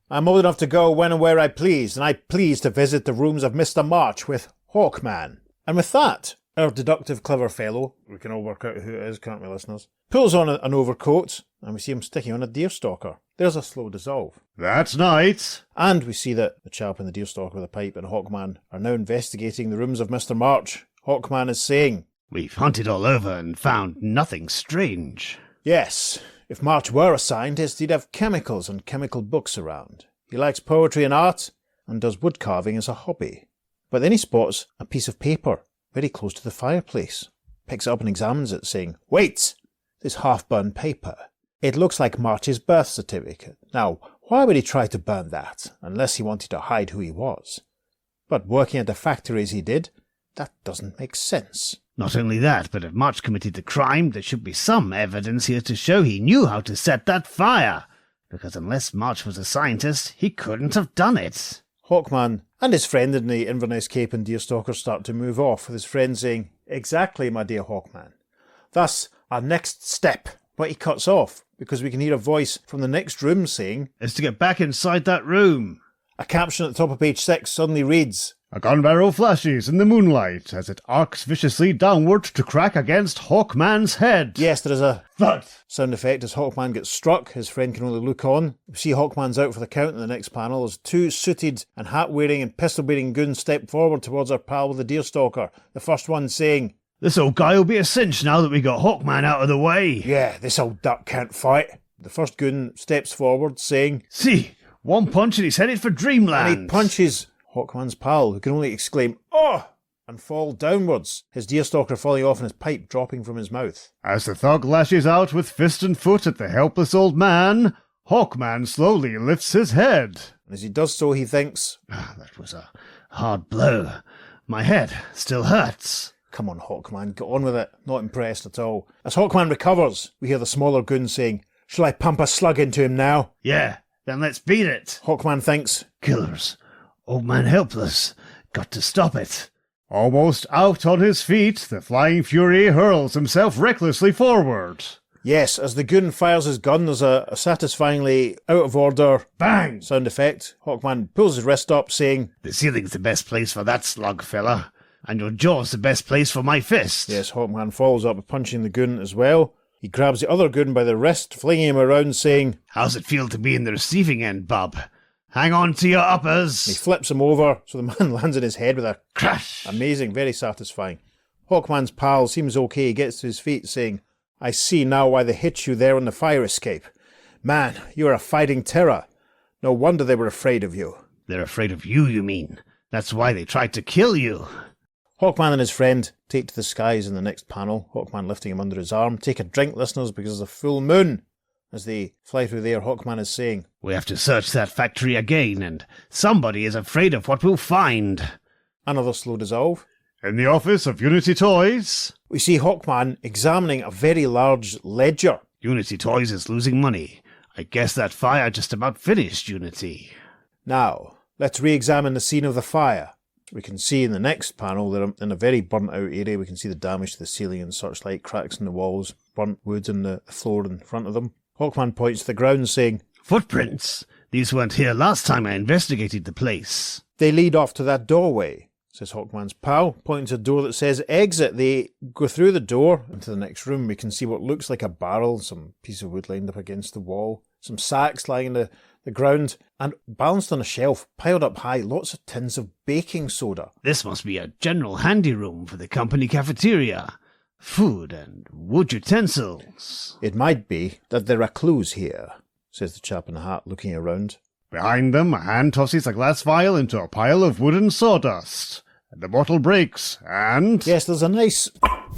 I'm old enough to go when and where I please, and I please to visit the rooms of Mr. March with Hawkman. And with that, our deductive clever fellow, we can all work out who it is, can't we, listeners, pulls on an overcoat, and we see him sticking on a deerstalker. There's a slow dissolve. That night. And we see that the chap in the deerstalker with a pipe and Hawkman are now investigating the rooms of Mr. March. Hawkman is saying, We've hunted all over and found nothing strange. Yes, if March were a scientist, he'd have chemicals and chemical books around. He likes poetry and art, and does wood carving as a hobby. But then he spots a piece of paper very close to the fireplace. Picks it up and examines it, saying, "Wait! This half-burned paper. It looks like March's birth certificate. Now, why would he try to burn that, unless he wanted to hide who he was? But working at the factory as he did, that doesn't make sense." Not only that, but if March committed the crime, there should be some evidence here to show he knew how to set that fire. Because unless March was a scientist, he couldn't have done it. Hawkman and his friend in the Inverness cape and deerstalker start to move off, with his friend saying, "Exactly, my dear Hawkman. Thus, our next step." But he cuts off, because we can hear a voice from the next room saying, "Is to get back inside that room." A caption at the top of page 6 suddenly reads, A gun barrel flashes in the moonlight as it arcs viciously downward to crack against Hawkman's head. Yes, there is a Thud! sound effect as Hawkman gets struck. His friend can only look on. We see Hawkman's out for the count in the next panel as two suited and hat-wearing and pistol-bearing goons step forward towards our pal with the deerstalker. The first one saying, "This old guy will be a cinch now that we got Hawkman out of the way." "Yeah, this old duck can't fight." The first goon steps forward saying, "See, one punch and he's headed for Dreamland." and he punches Hawkman's pal, who can only exclaim, "Oh!" and fall downwards, his deerstalker falling off and his pipe dropping from his mouth. As the thug lashes out with fist and foot at the helpless old man, Hawkman slowly lifts his head. And as he does so, he thinks, That was a hard blow. My head still hurts. "Come on, Hawkman, get on with it." Not impressed at all. As Hawkman recovers, we hear the smaller goon saying, "Shall I pump a slug into him now?" Yeah, then let's beat it. Hawkman thinks, Killers. Old man helpless. Got to stop it. Almost out on his feet, the Flying Fury hurls himself recklessly forward. yes, as the goon fires his gun, there's a satisfyingly out-of-order Bang! sound effect. Hawkman pulls his wrist up, saying, The ceiling's the best place for that slug, fella. And your jaw's the best place for my fist. yes, Hawkman follows up with punching the goon as well. He grabs the other goon by the wrist, flinging him around, saying, How's it feel to be in the receiving end, bub? Hang on to your uppers. he flips him over, so the man lands on his head with a Crash. amazing, very satisfying. Hawkman's pal seems okay. He gets to his feet, saying, "I see now why they hit you there on the fire escape. Man, you are a fighting terror. No wonder they were afraid of you." They're afraid of you, you mean? That's why they tried to kill you. Hawkman and his friend take to the skies in the next panel, Hawkman lifting him under his arm. Take a drink, listeners, because there's a full moon. As they fly through the air, Hawkman is saying, We have to search that factory again, and somebody is afraid of what we'll find. another slow dissolve. In the office of Unity Toys, We see Hawkman examining a very large ledger. Unity Toys is losing money. I guess that fire just about finished, Unity. Now, let's re-examine the scene of the fire. We can see in the next panel that in a very burnt-out area, we can see the damage to the ceiling and such like, cracks in the walls, burnt wood in the floor in front of them. Hawkman points to the ground, saying, Footprints. These weren't here last time I investigated the place. "They lead off to that doorway," says Hawkman's pal, pointing to a door that says exit. They go through the door into the next room. We can see what looks like a barrel, some piece of wood lined up against the wall, some sacks lying in the ground, and balanced on a shelf, piled up high, lots of tins of baking soda. This must be a general handy room for the company cafeteria. Food and wood utensils. "It might be that there are clues here," says the chap in the hat, looking around. behind them, a hand tosses a glass vial into a pile of wooden sawdust. The bottle breaks, and... Yes, there's a nice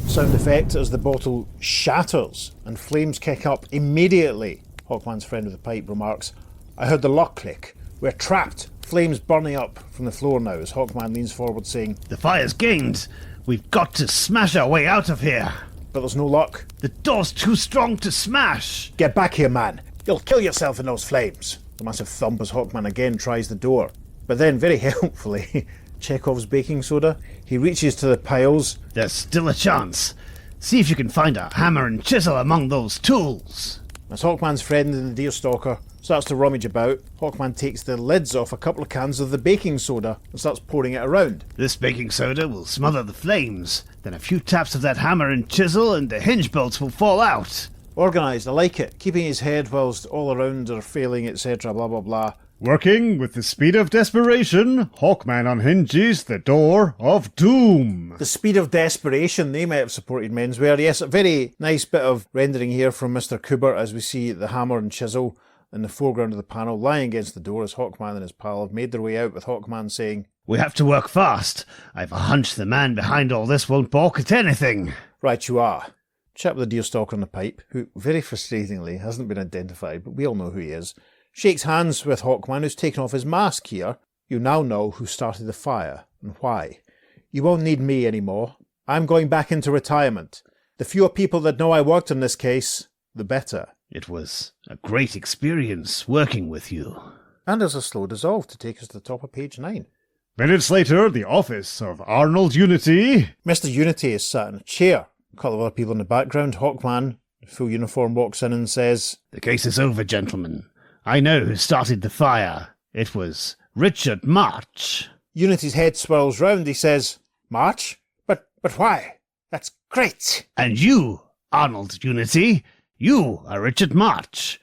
sound effect as the bottle shatters and flames kick up immediately. Hawkman's friend with the pipe remarks, "I heard the lock click. We're trapped. Flames burning up from the floor now," as Hawkman leans forward saying, The fire's gained. We've got to smash our way out of here. "But there's no luck." The door's too strong to smash. "Get back here, man. You'll kill yourself in those flames." The massive thump as Hawkman again tries the door. But then, very helpfully, Chekhov's baking soda, he reaches to the piles. There's still a chance. See if you can find a hammer and chisel among those tools. As Hawkman's friend in the deerstalker starts to rummage about, Hawkman takes the lids off a couple of cans of the baking soda and starts pouring it around. This baking soda will smother the flames. Then a few taps of that hammer and chisel and the hinge bolts will fall out. Organised, I like it. Keeping his head whilst all around are failing, etc. Blah blah blah. Working with the speed of desperation, Hawkman unhinges the door of doom. The speed of desperation, they might have supported menswear. Yes, a very nice bit of rendering here from Mr. Kubert as we see the hammer and chisel in the foreground of the panel lying against the door as Hawkman and his pal have made their way out, with Hawkman saying, "We have to work fast. I've a hunch the man behind all this won't balk at anything." "Right you are." Chap with the deerstalker on the pipe, who very frustratingly hasn't been identified, but we all know who he is, shakes hands with Hawkman, who's taken off his mask here. "You now know who started the fire and why. You won't need me anymore. I'm going back into retirement. The fewer people that know I worked on this case, the better." It was a great experience working with you. And there's a slow dissolve to take us to the top of page 9. Minutes later, the office of Arnold Unity. Mr. Unity is sat in a chair. A couple of other people in the background. Hawkman, in full uniform, walks in and says, "The case is over, gentlemen. I know who started the fire. It was Richard March." Unity's head swirls round. He says, "March? But why? That's great." "And you, Arnold Unity, you are Richard March.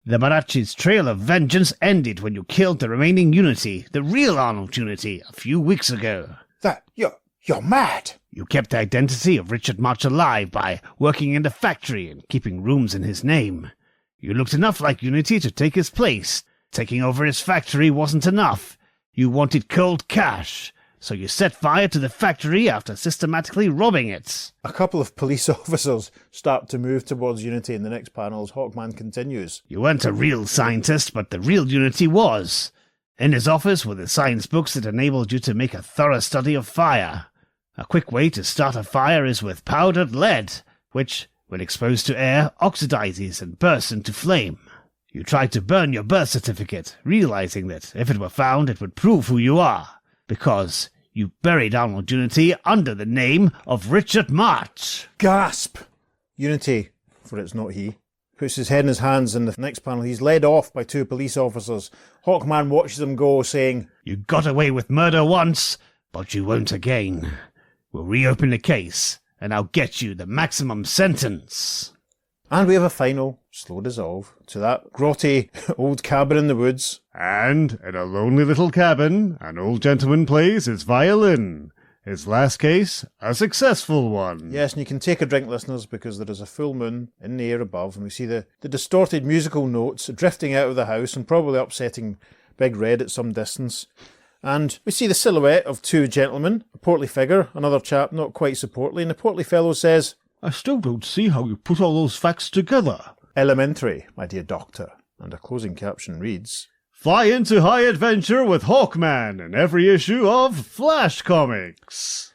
The Marachi's trail of vengeance ended when you killed the remaining Unity, the real Arnold Unity, a few weeks ago." "That, you're mad." "You kept the identity of Richard March alive by working in the factory and keeping rooms in his name. You looked enough like Unity to take his place. Taking over his factory wasn't enough. You wanted cold cash, so you set fire to the factory after systematically robbing it." A couple of police officers start to move towards Unity in the next panel as Hawkman continues. "You weren't a real scientist, but the real Unity was. In his office were the science books that enabled you to make a thorough study of fire. A quick way to start a fire is with powdered lead, which, when exposed to air, oxidizes and bursts into flame. You tried to burn your birth certificate, realizing that if it were found it would prove who you are, because you buried Arnold Unity under the name of Richard March." Gasp! Unity, for it's not he, puts his head in his hands. In the next panel, he's led off by 2 police officers. Hawkman watches him go, saying, "You got away with murder once, but you won't again. We'll reopen the case, and I'll get you the maximum sentence." And we have a final slow dissolve to that grotty old cabin in the woods. And in a lonely little cabin, an old gentleman plays his violin. His last case, a successful one. Yes, and you can take a drink, listeners, because there is a full moon in the air above, and we see the distorted musical notes drifting out of the house and probably upsetting Big Red at some distance. And we see the silhouette of 2 gentlemen, a portly figure, another chap not quite so portly, and the portly fellow says, I still don't see how you put all those facts together. "Elementary, my dear doctor." And a closing caption reads, Fly into high adventure with Hawkman in every issue of Flash Comics.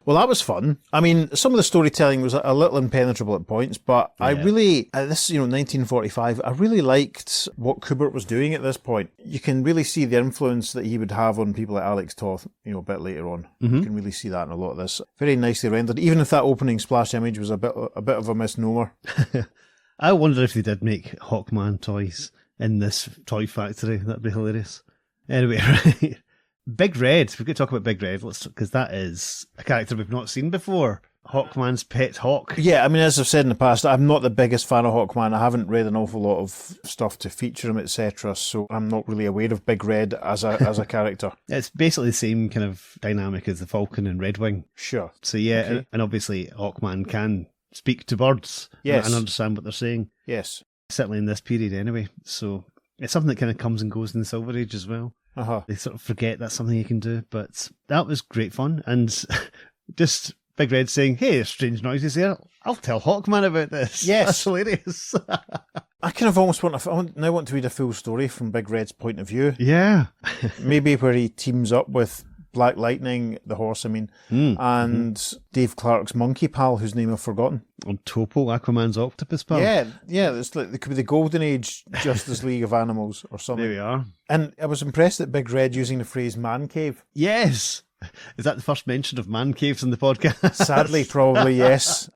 Well, that was fun. I mean, some of the storytelling was a little impenetrable at points, but I really, this is, 1945, I really liked what Kubert was doing at this point. You can really see the influence that he would have on people like Alex Toth, a bit later on. You can really see that in a lot of this. Very nicely rendered, even if that opening splash image was a bit of a misnomer. I wonder if they did make Hawkman toys in this toy factory. That'd be hilarious. Anyway, right. Big Red. We're going to talk about Big Red, because that is a character we've not seen before. Hawkman's pet hawk. Yeah, I mean, as I've said in the past, I'm not the biggest fan of Hawkman. I haven't read an awful lot of stuff to feature him, etc., so I'm not really aware of Big Red as a character. It's basically the same kind of dynamic as the Falcon and Red Wing. Sure. So yeah, Okay. and obviously Hawkman can speak to birds Yes. and understand what they're saying. Yes. Certainly in this period anyway. So it's something that kind of comes and goes in the Silver Age as well. Uh-huh. They sort of forget that's something you can do, but that was great fun. And just Big Red saying, "Hey, there's strange noises here. I'll tell Hawkman about this." Yes. That's hilarious. I kind of almost want to read a full story from Big Red's point of view. Yeah. Maybe where he teams up with Black Lightning, the horse, and Dave Clark's monkey pal, whose name I've forgotten. On Topo, Aquaman's octopus pal. Yeah, it's like, it could be the Golden Age Justice League of Animals or something. There we are. And I was impressed at Big Red using the phrase man cave. Yes. Is that the first mention of man caves in the podcast? Sadly, probably, yes.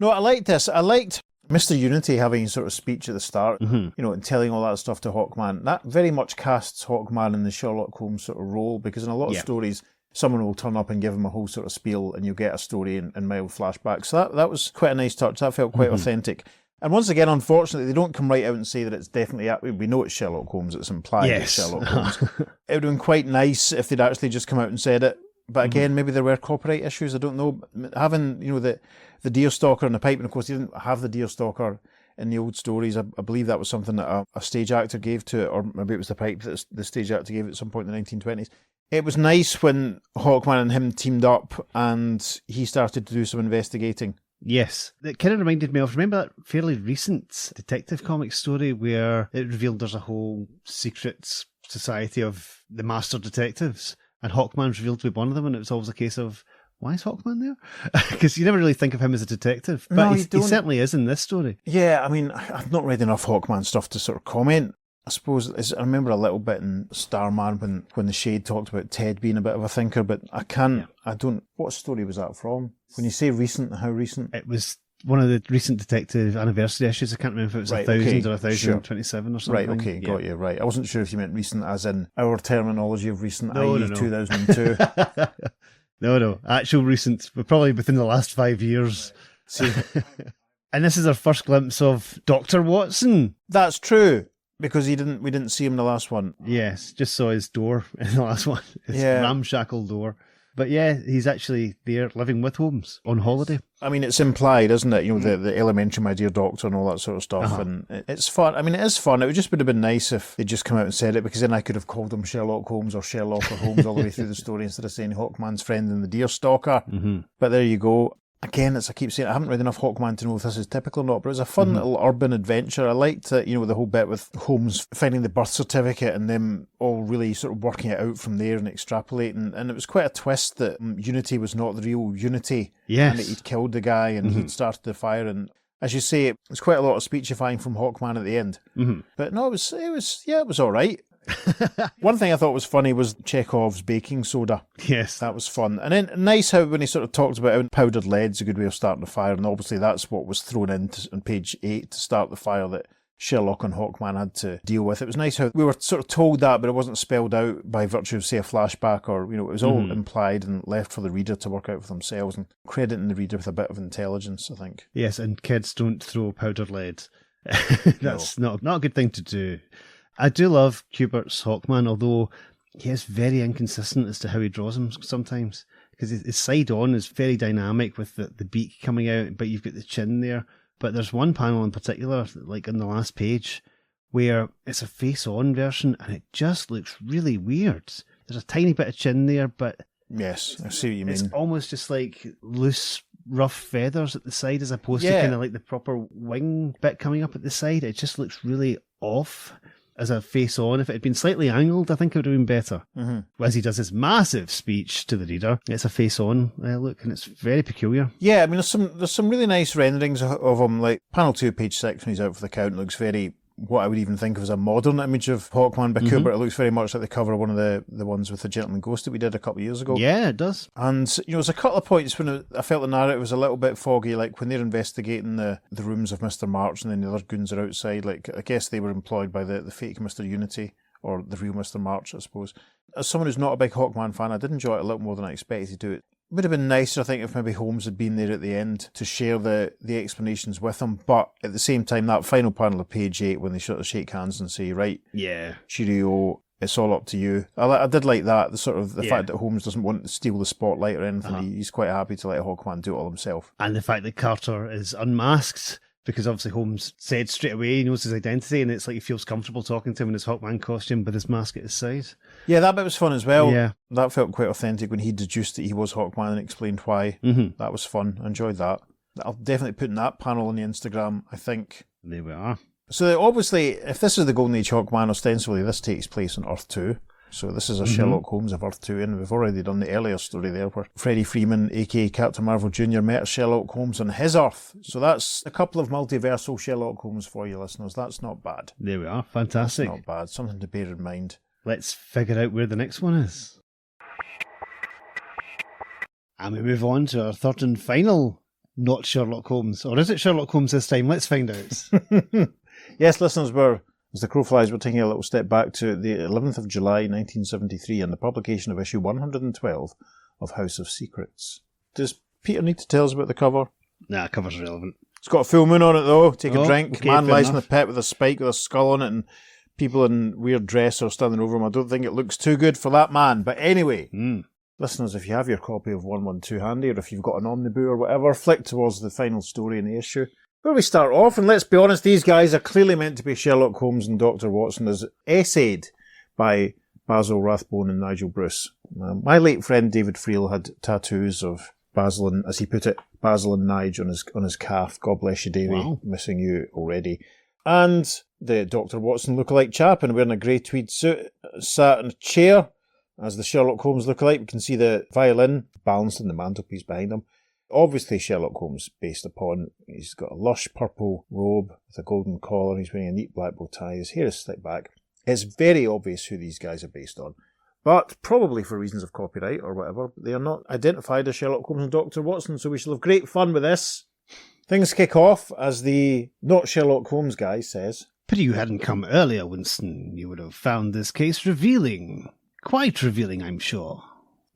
No, I liked this. I liked Mr. Unity having sort of speech at the start, and telling all that stuff to Hawkman. That very much casts Hawkman in the Sherlock Holmes sort of role, because in a lot of stories, someone will turn up and give him a whole sort of spiel, and you'll get a story and mild flashback. So that was quite a nice touch. That felt quite authentic. And once again, unfortunately, they don't come right out and say that it's definitely... We know it's Sherlock Holmes. It's implied it's Sherlock Holmes. It would have been quite nice if they'd actually just come out and said it. But again, maybe there were copyright issues. I don't know. Having, the deerstalker and the pipe, and of course, he didn't have the deerstalker in the old stories. I believe that was something that a stage actor gave to it, or maybe it was the pipe that the stage actor gave at some point in the 1920s. It was nice when Hawkman and him teamed up and he started to do some investigating. Yes. It kind of reminded me of, remember that fairly recent Detective Comics story where it revealed there's a whole secret society of the master detectives, and Hawkman's revealed to be one of them, and it was always a case of, why is Hawkman there? Because you never really think of him as a detective, but No, he certainly is in this story. Yeah, I mean, I've not read enough Hawkman stuff to sort of comment. I suppose I remember a little bit in Starman when the Shade talked about Ted being a bit of a thinker, but I don't. What story was that from? When you say recent, how recent? It was one of the recent Detective anniversary issues. I can't remember if it was 1,000 or 1,027 or something. Right, okay, got you, right. I wasn't sure if you meant recent as in our terminology of recent, i.e. 2002. No. Actual recent, but probably within the last 5 years. See, and this is our first glimpse of Dr. Watson. That's true, because we didn't see him in the last one. Yes, just saw his door in the last one. His ramshackle door. But yeah, he's actually there living with Holmes on holiday. I mean, it's implied, isn't it? The elementary, my dear doctor, and all that sort of stuff. And it's fun. I mean, it is fun. It would have been nice if they'd just come out and said it, because then I could have called him Sherlock Holmes or Sherlock or Holmes all the way through the story instead of saying Hawkman's friend and the deerstalker. But there you go. Again, as I keep saying, I haven't read enough Hawkman to know if this is typical or not, but it was a fun little urban adventure. I liked that, the whole bit with Holmes finding the birth certificate and them all really sort of working it out from there and extrapolating. And it was quite a twist that Unity was not the real Unity. Yes. And that he'd killed the guy and he'd started the fire. And as you say, it's quite a lot of speechifying from Hawkman at the end. But no, it was all right. One thing I thought was funny was Chekhov's baking soda. Yes. That was fun. And then nice how when he sort of talked about how powdered lead's a good way of starting a fire, and obviously that's what was thrown in on page 8 to start the fire that Sherlock and Hawkman had to deal with. It was nice how we were sort of told that, but it wasn't spelled out by virtue of, say, a flashback, or, it was all implied and left for the reader to work out for themselves, and crediting the reader with a bit of intelligence, I think. Yes, and kids don't throw powdered lead. That's not a good thing to do. I do love Kubert's Hawkman, although he is very inconsistent as to how he draws him sometimes. Because his side on is very dynamic with the beak coming out, but you've got the chin there. But there's one panel in particular, like in the last page, where it's a face-on version and it just looks really weird. There's a tiny bit of chin there, but... Yes, I see what you mean. It's almost just like loose, rough feathers at the side as opposed to kind of like the proper wing bit coming up at the side. It just looks really off as a face-on. If it had been slightly angled, I think it would have been better. As he does his massive speech to the reader, it's a face-on look, and it's very peculiar. Yeah, I mean, there's some really nice renderings of him, like panel 2, page 6, when he's out for the count, looks very... what I would even think of as a modern image of Hawkman by Kubert. It looks very much like the cover of one of the ones with the Gentleman Ghost that we did a couple of years ago. Yeah, it does. And, there's a couple of points when I felt the narrative was a little bit foggy, like when they're investigating the rooms of Mr. March and then the other goons are outside. Like, I guess they were employed by the fake Mr. Unity, or the real Mr. March, I suppose. As someone who's not a big Hawkman fan, I did enjoy it a little more than I expected to do it. It would have been nicer, I think, if maybe Holmes had been there at the end to share the explanations with him. But at the same time, that final panel of page 8, when they sort of shake hands and say, right, cheerio, it's all up to you. I did like that, the fact that Holmes doesn't want to steal the spotlight or anything. He's quite happy to let Hawkman do it all himself. And the fact that Carter is unmasked, because obviously Holmes said straight away he knows his identity, and it's like he feels comfortable talking to him in his Hawkman costume with his mask at his side. Yeah, that bit was fun as well. Yeah. That felt quite authentic when he deduced that he was Hawkman and explained why. That was fun. I enjoyed that. I'll definitely put in that panel on the Instagram, I think. There we are. So obviously, if this is the Golden Age Hawkman, ostensibly this takes place on Earth 2. So this is a Sherlock Holmes of Earth 2, and we've already done the earlier story there where Freddie Freeman, aka Captain Marvel Jr., met Sherlock Holmes on his Earth. So that's a couple of multiversal Sherlock Holmes for you listeners. That's not bad. There we are. Fantastic. That's not bad. Something to bear in mind. Let's figure out where the next one is. And we move on to our third and final, not Sherlock Holmes. Or is it Sherlock Holmes this time? Let's find out. Yes, listeners, as the crow flies, we're taking a little step back to the 11th of July 1973 and the publication of issue 112 of House of Secrets. Does Peter need to tell us about the cover? Nah, cover's irrelevant. It's got a full moon on it, though. Take a drink. Okay, Man fair lies in enough. a pit with a spike with a skull on it, and people in weird dress are standing over him. I don't think it looks too good for that man. But anyway, listeners, if you have your copy of 112 handy, or if you've got an omnibus or whatever, flick towards the final story in the issue. Where we start off, and let's be honest, these guys are clearly meant to be Sherlock Holmes and Dr. Watson, as essayed by Basil Rathbone and Nigel Bruce. My late friend David Friel had tattoos of Basil and, as he put it, Basil and Nige on his calf. God bless you, Davy. Wow. Missing you already. And the Dr. Watson lookalike chap, and wearing a grey tweed suit, sat in a chair as the Sherlock Holmes lookalike. We can see the violin balanced on the mantelpiece behind him. Obviously Sherlock Holmes based upon, he's got a lush purple robe with a golden collar, he's wearing a neat black bow tie, his hair is slicked back. It's very obvious who these guys are based on. But probably for reasons of copyright or whatever, they are not identified as Sherlock Holmes and Dr. Watson, so we shall have great fun with this. Things kick off as the not Sherlock Holmes guy says, Pity you hadn't come earlier, Winston. You would have found this case revealing. Quite revealing, I'm sure.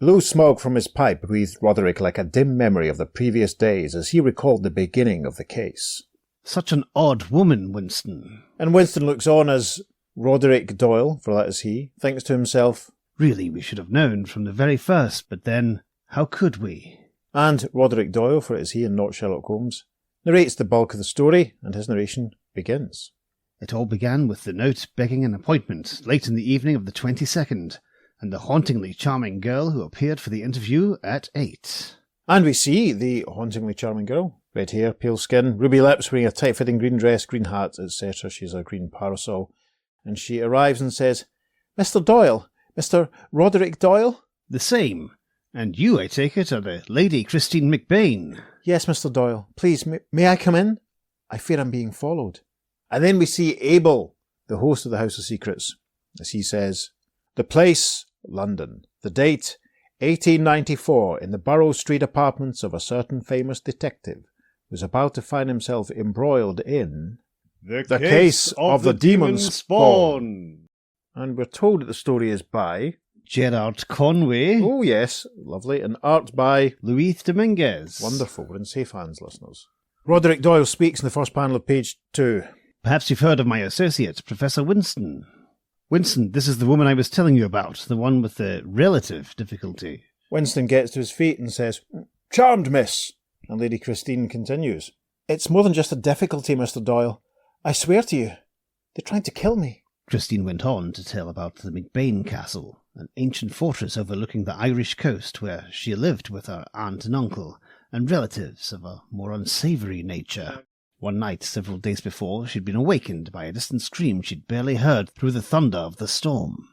Blue smoke from his pipe breathed Roderick like a dim memory of the previous days as he recalled the beginning of the case. Such an odd woman, Winston. And Winston looks on as Roderick Doyle, for that is he, thinks to himself, Really, we should have known from the very first, but then, how could we? and Roderick Doyle, for it is he and not Sherlock Holmes, narrates the bulk of the story, and his narration begins. It all began with the note begging an appointment late in the evening of the 22nd, and the hauntingly charming girl who appeared for the interview at 8. And we see the hauntingly charming girl. Red hair, pale skin, ruby lips, wearing a tight-fitting green dress, green hat, etc. She's a green parasol. And she arrives and says, Mr. Doyle, Mr. Roderick Doyle? The same. And you, I take it, are the Lady Christine McBain. Yes, Mr. Doyle. Please, may I come in? I fear I'm being followed. And then we see Abel, the host of the House of Secrets, as he says, The place, London. The date, 1894, in the Borough Street apartments of a certain famous detective, who was about to find himself embroiled in the case of the demon spawn. And we're told that the story is by Gerard Conway. Oh yes, lovely, and art by Luis Dominguez. wonderful. We're in safe hands, listeners. Roderick Doyle speaks in the first panel of page 2. Perhaps you've heard of my associate, Professor Winston. Winston, this is the woman I was telling you about, the one with the relative difficulty. Winston gets to his feet and says, Charmed, miss. And Lady Christine continues, It's more than just a difficulty, Mr. Doyle. I swear to you, they're trying to kill me. Christine went on to tell about the McBain Castle, an ancient fortress overlooking the Irish coast where she lived with her aunt and uncle, and relatives of a more unsavoury nature. One night, several days before, she'd been awakened by a distant scream she'd barely heard through the thunder of the storm.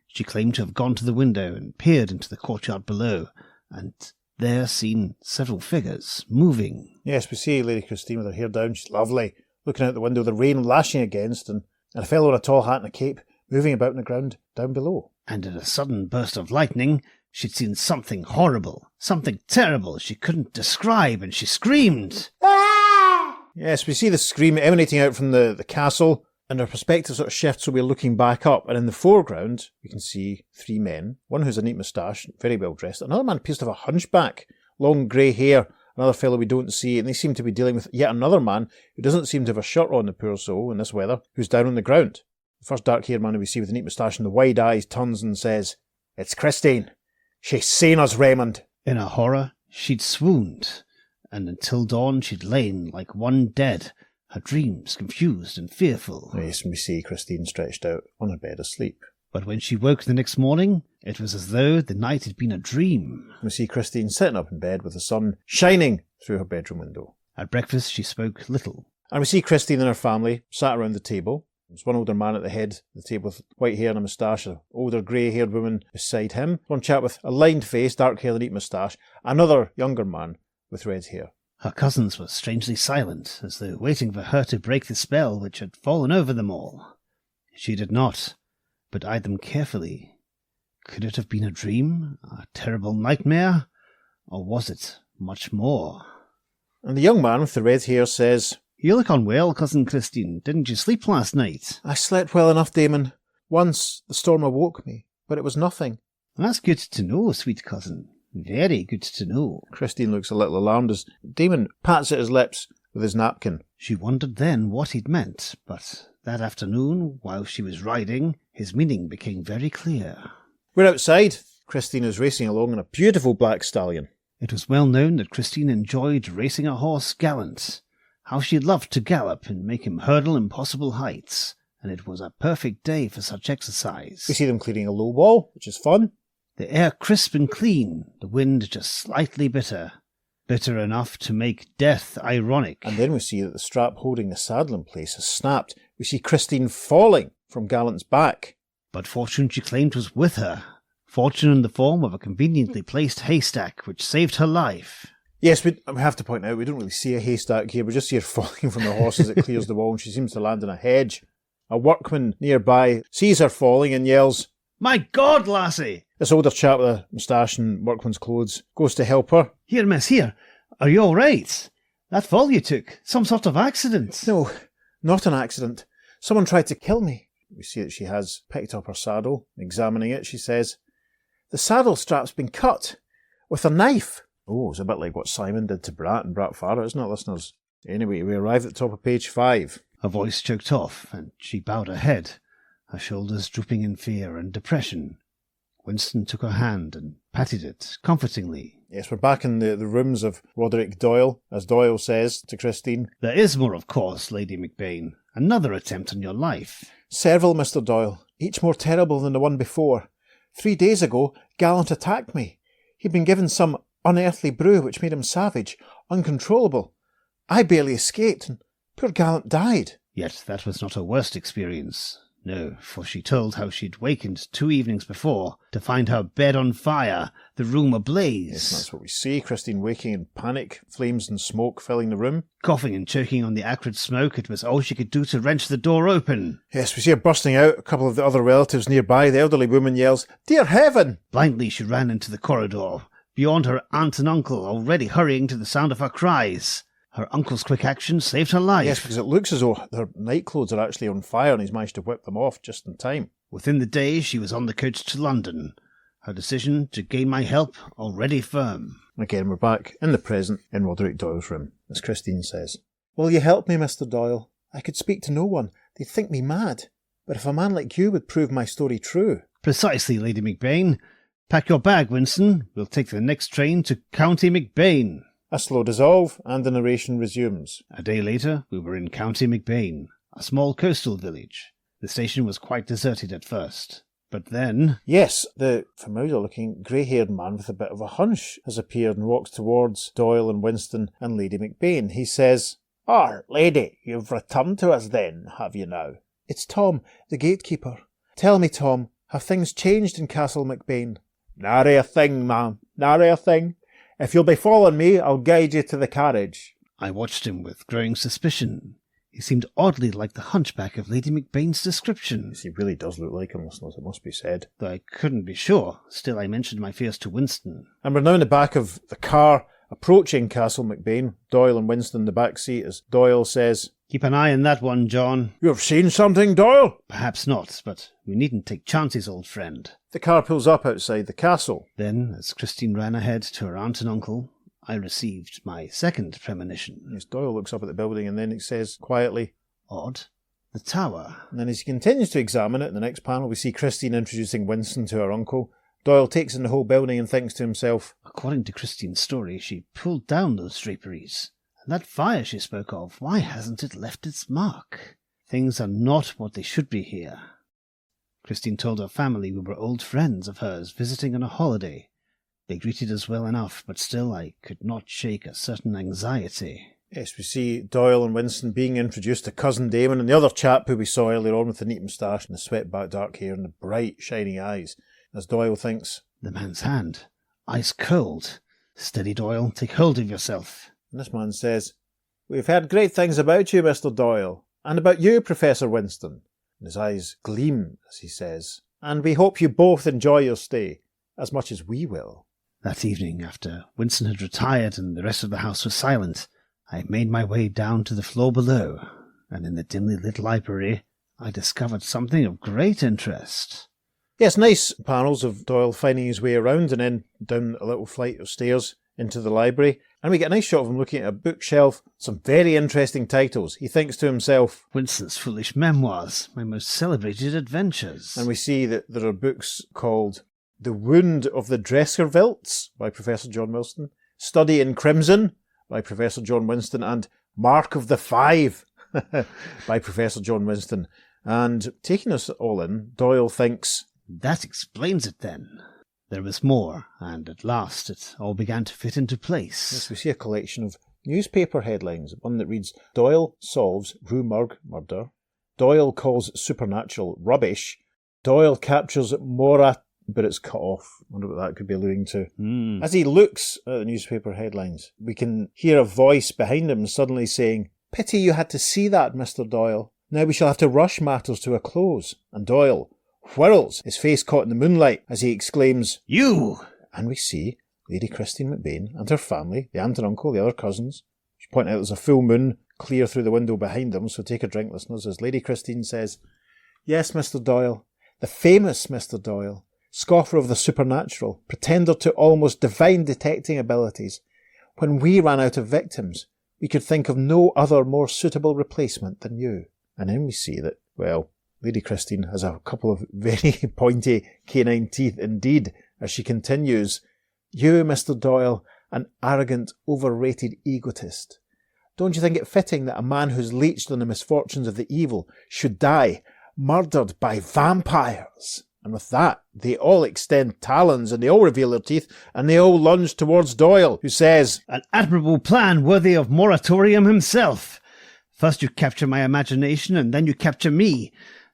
She claimed to have gone to the window and peered into the courtyard below, and there seen several figures moving. Yes, we see Lady Christine with her hair down. She's lovely, looking out the window, the rain lashing against, and a fellow in a tall hat and a cape moving about on the ground down below. And in a sudden burst of lightning, she'd seen something horrible, something terrible she couldn't describe, and she screamed. Yes, we see the scream emanating out from the castle, and our perspective sort of shifts, so we're looking back up, and in the foreground we can see 3 men, one who's a neat moustache, very well dressed, another man appears to have a hunchback, long grey hair, another fellow we don't see, and they seem to be dealing with yet another man who doesn't seem to have a shirt on, the poor soul, in this weather, who's down on the ground. The first dark-haired man who we see with the neat moustache and the wide eyes turns and says, It's Christine. She's seen us, Raymond. In a horror, she'd swooned, and until dawn she'd lain like one dead, her dreams confused and fearful. Yes, and we see Christine stretched out on her bed asleep. But when she woke the next morning, it was as though the night had been a dream. We see Christine sitting up in bed with the sun shining through her bedroom window. At breakfast she spoke little. And we see Christine and her family sat around the table. There's one older man at the head of the table with white hair and a moustache, an older grey-haired woman beside him, one chap with a lined face, dark hair and neat moustache, another younger man with red hair. Her cousins were strangely silent, as though waiting for her to break the spell which had fallen over them all. She did not, but eyed them carefully. Could it have been a dream, a terrible nightmare, or was it much more? And the young man with the red hair says, You look unwell, Cousin Christine. Didn't you sleep last night? I slept well enough, Damon. Once the storm awoke me, but it was nothing. That's good to know, sweet cousin. Very good to know. Christine looks a little alarmed as Damon pats at his lips with his napkin. She wondered then what he'd meant, but that afternoon, while she was riding, his meaning became very clear. We're outside. Christine is racing along on a beautiful black stallion. It was well known that Christine enjoyed racing a horse gallant, how she loved to gallop and make him hurdle impossible heights, and it was a perfect day for such exercise. We see them clearing a low wall, which is fun. The air crisp and clean, the wind just slightly bitter. Bitter enough to make death ironic. And then we see that the strap holding the saddle in place has snapped. We see Christine falling from Gallant's back. But fortune, she claimed, was with her. Fortune in the form of a conveniently placed haystack, which saved her life. Yes, we have to point out, we don't really see a haystack here. We just see her falling from the horse as it clears the wall, and she seems to land in a hedge. A workman nearby sees her falling and yells, "My God, lassie!" This older chap with a moustache and workman's clothes goes to help her. "Here, miss, here. Are you all right? That fall you took, some sort of accident?" No, not an accident. Someone tried to kill me. We see that she has picked up her saddle. Examining it, she says, "The saddle strap's been cut with a knife." Oh, it's a bit like what Simon did to Brat and Brat Farah, isn't it, listeners? Anyway, we arrive at the top of page 5. Her voice choked off, and she bowed her head, her shoulders drooping in fear and depression. Winston took her hand and patted it comfortingly. Yes, we're back in the rooms of Roderick Doyle, as Doyle says to Christine. "There is more, of course, Lady McBain. Another attempt on your life." "Several, Mr. Doyle, each more terrible than the one before. 3 days ago, Gallant attacked me. He'd been given some unearthly brew which made him savage, uncontrollable. I barely escaped, and poor Gallant died." Yet that was not her worst experience. No, for she told how she'd wakened 2 evenings before to find her bed on fire, the room ablaze. Yes, that's what we see. Christine waking in panic, flames and smoke filling the room. Coughing and choking on the acrid smoke, it was all she could do to wrench the door open. Yes, we see her bursting out. A couple of the other relatives nearby. The elderly woman yells, "Dear heaven!" Blindly she ran into the corridor, beyond her aunt and uncle, already hurrying to the sound of her cries. Her uncle's quick action saved her life. Yes, because it looks as though her nightclothes are actually on fire and he's managed to whip them off just in time. Within the day, she was on the coach to London, her decision to gain my help already firm. Again, we're back in the present in Roderick Doyle's room, as Christine says. "Will you help me, Mr. Doyle? I could speak to no one. They'd think me mad. But if a man like you would prove my story true..." "Precisely, Lady McBain. Pack your bag, Winston. We'll take the next train to County McBain." A slow dissolve, and the narration resumes. A day later, we were in County McBain, a small coastal village. The station was quite deserted at first. But then... Yes, the familiar-looking, grey-haired man with a bit of a hunch has appeared and walks towards Doyle and Winston and Lady McBain. He says, lady, you've returned to us then, have you now?" "It's Tom, the gatekeeper. Tell me, Tom, have things changed in Castle McBain?" "Nary a thing, ma'am, nary a thing. If you'll be following me, I'll guide you to the carriage." I watched him with growing suspicion. He seemed oddly like the hunchback of Lady McBain's description. Yes, he really does look like him, listeners, it must be said. Though I couldn't be sure. Still, I mentioned my fears to Winston. And we're now in the back of the car, approaching Castle McBain. Doyle and Winston in the back seat, as Doyle says, "Keep an eye on that one, John." "You've seen something, Doyle?" "Perhaps not, but we needn't take chances, old friend." The car pulls up outside the castle. Then, as Christine ran ahead to her aunt and uncle, I received my second premonition. Yes, Doyle looks up at the building and then he says quietly, "Odd. The tower." And then as he continues to examine it, in the next panel we see Christine introducing Winston to her uncle. Doyle takes in the whole building and thinks to himself, According to Christine's story, she pulled down those draperies. And that fire she spoke of, why hasn't it left its mark? Things are not what they should be here. Christine told her family we were old friends of hers visiting on a holiday. They greeted us well enough, but still I could not shake a certain anxiety. Yes, we see Doyle and Winston being introduced to Cousin Damon and the other chap who we saw earlier on with the neat moustache and the swept-back dark hair and the bright, shining eyes. As Doyle thinks, The man's hand. Ice cold. Steady, Doyle. Take hold of yourself. And this man says, "We've heard great things about you, Mr. Doyle, and about you, Professor Winston." And his eyes gleam as he says, "And we hope you both enjoy your stay, as much as we will." That evening, after Winston had retired and the rest of the house was silent, I made my way down to the floor below, and in the dimly lit library, I discovered something of great interest. Yes, nice panels of Doyle finding his way around and then down a little flight of stairs into the library. And we get a nice shot of him looking at a bookshelf, some very interesting titles. He thinks to himself, Winston's Foolish Memoirs, my most celebrated adventures. And we see that there are books called The Wound of the Dresservilts by Professor John Winston, Study in Crimson by Professor John Winston, and Mark of the Five by Professor John Winston. And taking us all in, Doyle thinks, That explains it then. There was more, and at last it all began to fit into place. Yes, we see a collection of newspaper headlines. One that reads, Doyle solves Rue Morgue murder. Doyle calls supernatural rubbish. Doyle captures Morat, but it's cut off. I wonder what that could be alluding to. As he looks at the newspaper headlines, we can hear a voice behind him suddenly saying, Pity you had to see that, Mr. Doyle. Now we shall have to rush matters to a close. And Doyle whirls, his face caught in the moonlight, as he exclaims, You! And we see Lady Christine McBain and her family, the aunt and uncle, the other cousins. She point out there's a full moon clear through the window behind them, so take a drink, listeners, as Lady Christine says, Yes, Mr. Doyle, the famous Mr. Doyle, scoffer of the supernatural, pretender to almost divine detecting abilities. When we ran out of victims, we could think of no other more suitable replacement than you. And then we see that, well, Lady Christine has a couple of very pointy canine teeth indeed, as she continues, You, Mr. Doyle, an arrogant, overrated egotist. Don't you think it fitting that a man who's leeched on the misfortunes of the evil should die, murdered by vampires? And with that, they all extend talons, and they all reveal their teeth, and they all lunge towards Doyle, who says, An admirable plan worthy of Moratorium himself. First you capture my imagination, and then you capture me,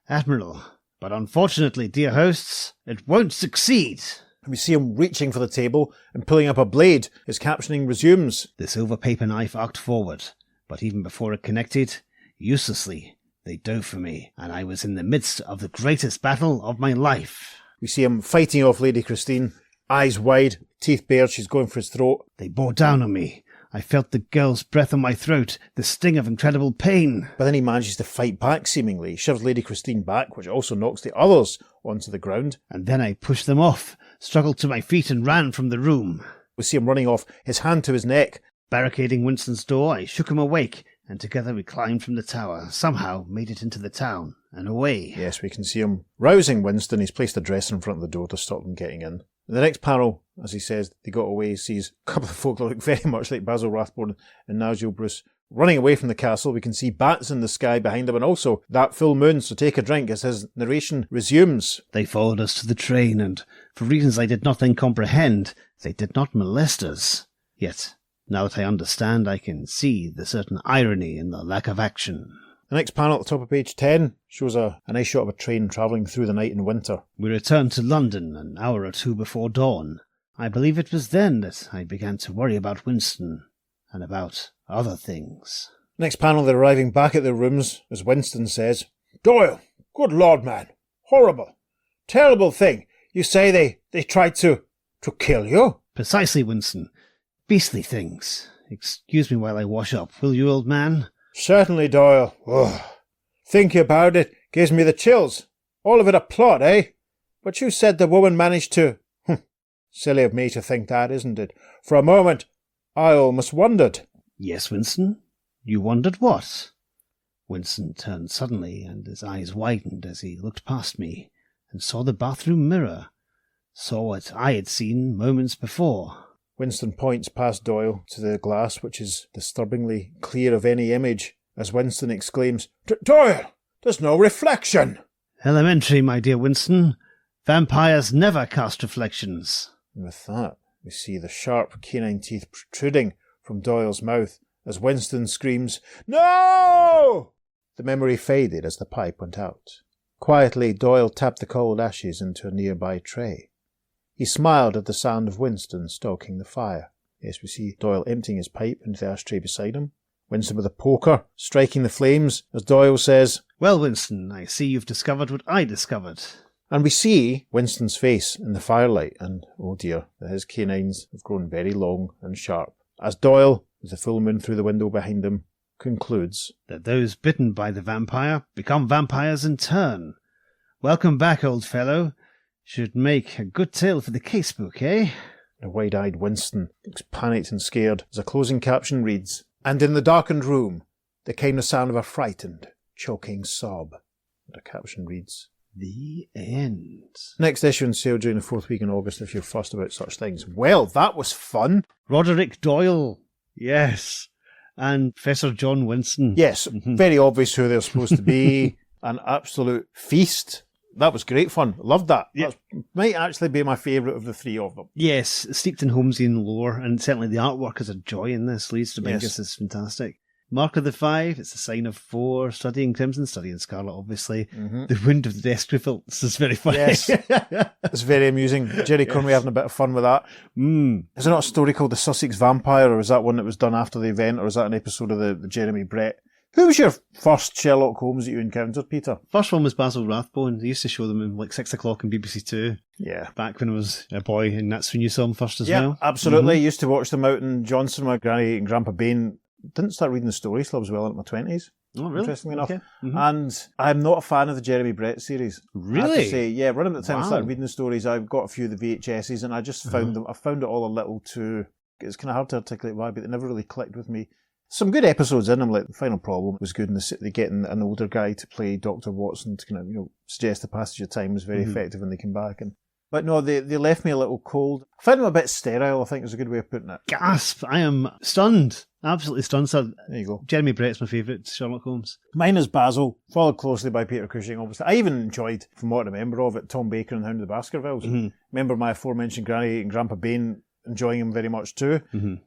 Admiral. But unfortunately, dear hosts, it won't succeed. We see him reaching for the table and pulling up a blade. His captioning resumes. The silver paper knife arced forward, but even before it connected, uselessly, they dove for me, and I was in the midst of the greatest battle of my life. We see him fighting off Lady Christine, eyes wide, teeth bared, she's going for his throat. They bore down on me. I felt the girl's breath on my throat, the sting of incredible pain. But then he manages to fight back, seemingly. He shoves Lady Christine back, which also knocks the others onto the ground. And then I pushed them off, struggled to my feet and ran from the room. We see him running off, his hand to his neck. Barricading Winston's door, I shook him awake, and together we climbed from the tower, somehow made it into the town, and away. Yes, we can see him rousing Winston. He's placed a dresser in front of the door to stop them getting in. In the next panel, as he says, they got away, he sees a couple of folk that look very much like Basil Rathbone and Nigel Bruce running away from the castle. We can see bats in the sky behind them and also that full moon, so take a drink as his narration resumes. They followed us to the train, and for reasons I did not then comprehend, they did not molest us. Yet, now that I understand, I can see the certain irony in the lack of action. The next panel at the top of page 10 shows a nice shot of a train travelling through the night in winter. We returned to London an hour or two before dawn. I believe it was then that I began to worry about Winston, and about other things. Next panel, they're arriving back at their rooms as Winston says, Doyle, good Lord, man, horrible, terrible thing. You say they tried to kill you? Precisely, Winston. Beastly things. Excuse me while I wash up, will you, old man? Certainly, Doyle. Ugh. Thinking about it gives me the chills. All of it a plot, eh? But you said the woman managed to... Silly of me to think that, isn't it? For a moment, I almost wondered. Yes, Winston? You wondered what? Winston turned suddenly, and his eyes widened as he looked past me, and saw the bathroom mirror. Saw what I had seen moments before. Winston points past Doyle to the glass, which is disturbingly clear of any image, as Winston exclaims, Doyle, there's no reflection! Elementary, my dear Winston. Vampires never cast reflections. And with that, we see the sharp canine teeth protruding from Doyle's mouth as Winston screams, No! The memory faded as the pipe went out. Quietly, Doyle tapped the cold ashes into a nearby tray. He smiled at the sound of Winston stoking the fire. Yes, we see Doyle emptying his pipe into the ashtray beside him. Winston with a poker, striking the flames, as Doyle says, Well, Winston, I see you've discovered what I discovered. And we see Winston's face in the firelight, and, oh dear, his canines have grown very long and sharp, as Doyle, with the full moon through the window behind him, concludes that those bitten by the vampire become vampires in turn. Welcome back, old fellow. Should make a good tale for the casebook, eh? The wide-eyed Winston looks panicked and scared as a closing caption reads, "And in the darkened room, there came the sound of a frightened, choking sob." And a caption reads, The end. "Next issue on sale during the 4th week in August if you're fussed about such things." Well, that was fun. Roderick Doyle. Yes. And Professor John Winston. Yes, very obvious who they're supposed to be. An absolute feast. That was great fun. Loved that. Yep. That might actually be my favourite of the three of them. Yes, steeped in Holmesian lore, and certainly the artwork is a joy in this. Louise Dominguez Yes. is fantastic. Mark of the Five, it's a sign of 4, studying Crimson, studying Scarlet, obviously. The wound of the desk revolts is very funny. Yes. It's very amusing. Jerry Conway having a bit of fun with that. Is there not a story called The Sussex Vampire, or is that one that was done after the event, or is that an episode of the Jeremy Brett? Who was your first Sherlock Holmes that you encountered, Peter? First one was Basil Rathbone. They used to show them in like 6 o'clock on BBC Two. Yeah. Back when I was a boy, and that's when you saw them first as Yeah, well. absolutely. Used to watch them out in Johnson with Granny and Grandpa Bain. Didn't start reading the stories till I was well into my 20s. Oh, really? Interestingly enough. Okay. And I'm not a fan of the Jeremy Brett series. I have Really? to say, yeah, right about the time I started Wow. reading the stories, I've got a few of the VHSs and I just found them, I found it all a little too, it's kind of hard to articulate why, but they never really clicked with me. Some good episodes in them, like The Final Problem was good, and they getting an older guy to play Dr. Watson to kind of, suggest the passage of time was very effective when they came back. But no, they left me a little cold. I found them a bit sterile, I think is a good way of putting it. Gasp! I am stunned. Absolutely stunned. So, There you go. Jeremy Brett's my favourite Sherlock Holmes. Mine is Basil, followed closely by Peter Cushing, obviously. I even enjoyed, from what I remember of it, Tom Baker and Hound of the Baskervilles. Remember my aforementioned Granny and Grandpa Bain enjoying him very much too.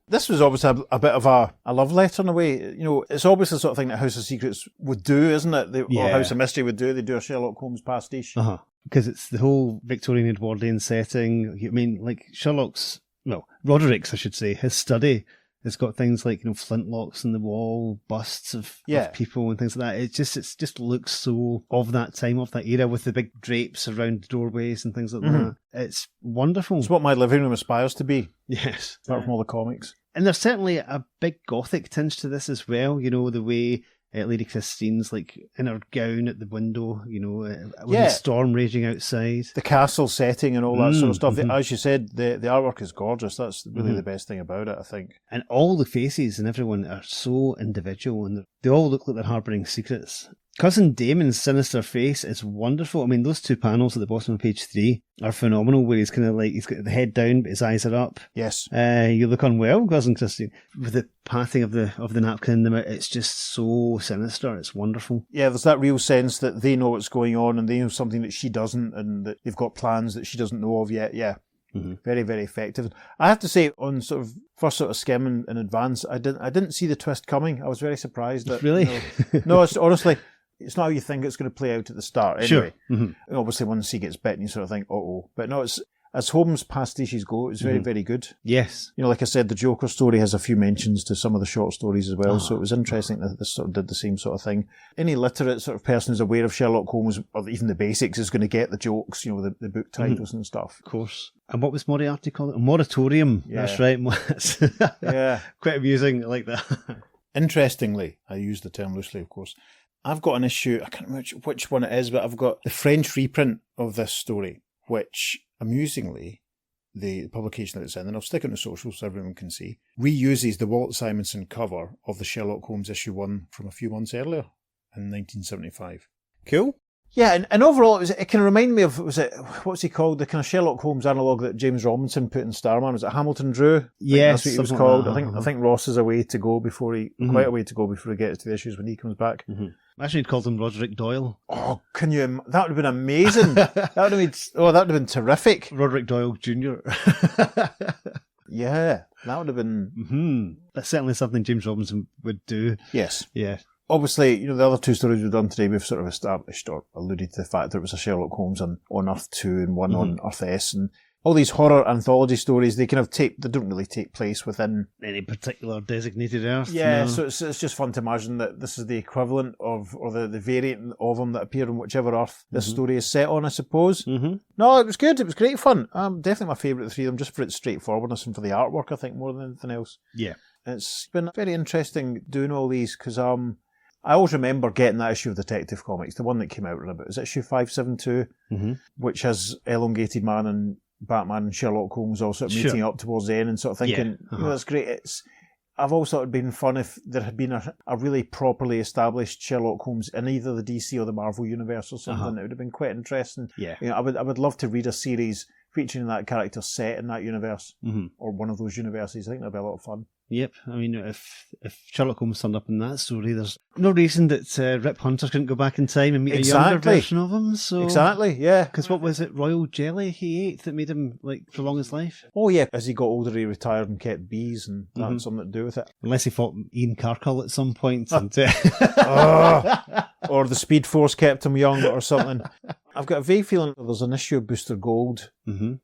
This was obviously a bit of a love letter in a way. It's obviously the sort of thing that House of Secrets would do, isn't it? Or House of Mystery would do. They do a Sherlock Holmes pastiche. Because it's the whole Victorian Edwardian setting. I mean, like Roderick's, I should say, his study has got things like, flintlocks in the wall, busts of people and things like that. It just looks so of that time, of that era, with the big drapes around the doorways and things like that. It's wonderful. It's what my living room aspires to be. Yes. Apart from all the comics. And there's certainly a big gothic tinge to this as well. The way Lady Christine's like in her gown at the window, with the storm raging outside. The castle setting and all that sort of stuff. As you said, the artwork is gorgeous. That's really the best thing about it, I think. And all the faces and everyone are so individual, and they all look like they're harbouring secrets. Cousin Damon's sinister face is wonderful. I mean, those 2 panels at the bottom of page 3 are phenomenal, where he's kind of like, he's got the head down, but his eyes are up. Yes. You look unwell, Cousin Christine. With the patting of the napkin in the mouth, it's just so sinister. It's wonderful. Yeah, there's that real sense that they know what's going on and they know something that she doesn't, and that they've got plans that she doesn't know of yet. Yeah. Very, very effective. I have to say, on sort of first sort of skim in advance, I didn't see the twist coming. I was very surprised. That, Really? No, it's honestly, it's not how you think it's going to play out at the start. Anyway, Sure. Obviously, once he gets bitten, you sort of think, "Uh-oh." But no, it's as Holmes' pastiches go, it's very, very good. Yes. Like I said, the Joker story has a few mentions to some of the short stories as well, so it was interesting that this sort of did the same sort of thing. Any literate sort of person who's aware of Sherlock Holmes, or even the basics, is going to get the jokes, the book titles and stuff. Of course. And what was Moriarty called? A moratorium. Yeah. That's right. Yeah. Quite amusing, I like that. Interestingly, I use the term loosely, of course, I've got an issue, I can't remember which one it is, but I've got the French reprint of this story, which, amusingly, the publication that it's in, and I'll stick it in the socials so everyone can see, reuses the Walt Simonson cover of the Sherlock Holmes issue 1 from a few months earlier, in 1975. Cool? Yeah, and overall, it can remind me of, what's he called? The kind of Sherlock Holmes analogue that James Robinson put in Starman. Was it Hamilton Drew? Yes. That's what he was called. I think Ross is a way to go before he, quite a way to go before he gets to the issues when he comes back. Actually, he'd called him Roderick Doyle. Oh, that would have been amazing. that would have been terrific. Roderick Doyle Jr. Yeah, that would have been... That's certainly something James Robinson would do. Yes. Yeah. Obviously, the other 2 stories we've done today, we've sort of established or alluded to the fact that it was a Sherlock Holmes on Earth 2 and one on Earth S, and all these horror anthology stories, they kind of they don't really take place within any particular designated Earth. Yeah, no. so it's just fun to imagine that this is the equivalent of, or the variant of them that appear on whichever Earth this story is set on, I suppose. No, it was good. It was great fun. Definitely my favourite of the 3 of them, just for its straightforwardness and for the artwork, I think, more than anything else. Yeah. It's been very interesting doing all these, because I always remember getting that issue of Detective Comics, the one that came out in about, is it issue 572, which has Elongated Man and Batman and Sherlock Holmes all sort of Sure. meeting up towards the end and sort of thinking, that's great. I've always thought it'd been fun if there had been a really properly established Sherlock Holmes in either the DC or the Marvel universe or something. It would have been quite interesting. Yeah. I would love to read a series featuring that character set in that universe or one of those universes. I think that'd be a lot of fun. Yep. I mean, if Sherlock Holmes turned up in that story, there's no reason that Rip Hunter couldn't go back in time and meet a younger version of him. So exactly, yeah. Because what was it, royal jelly he ate that made him prolong his life? Oh yeah, as he got older, he retired and kept bees, and that had something to do with it. Unless he fought Ian Carkle at some point, and, or the Speed Force kept him young, or something. I've got a vague feeling there's an issue of Booster Gold,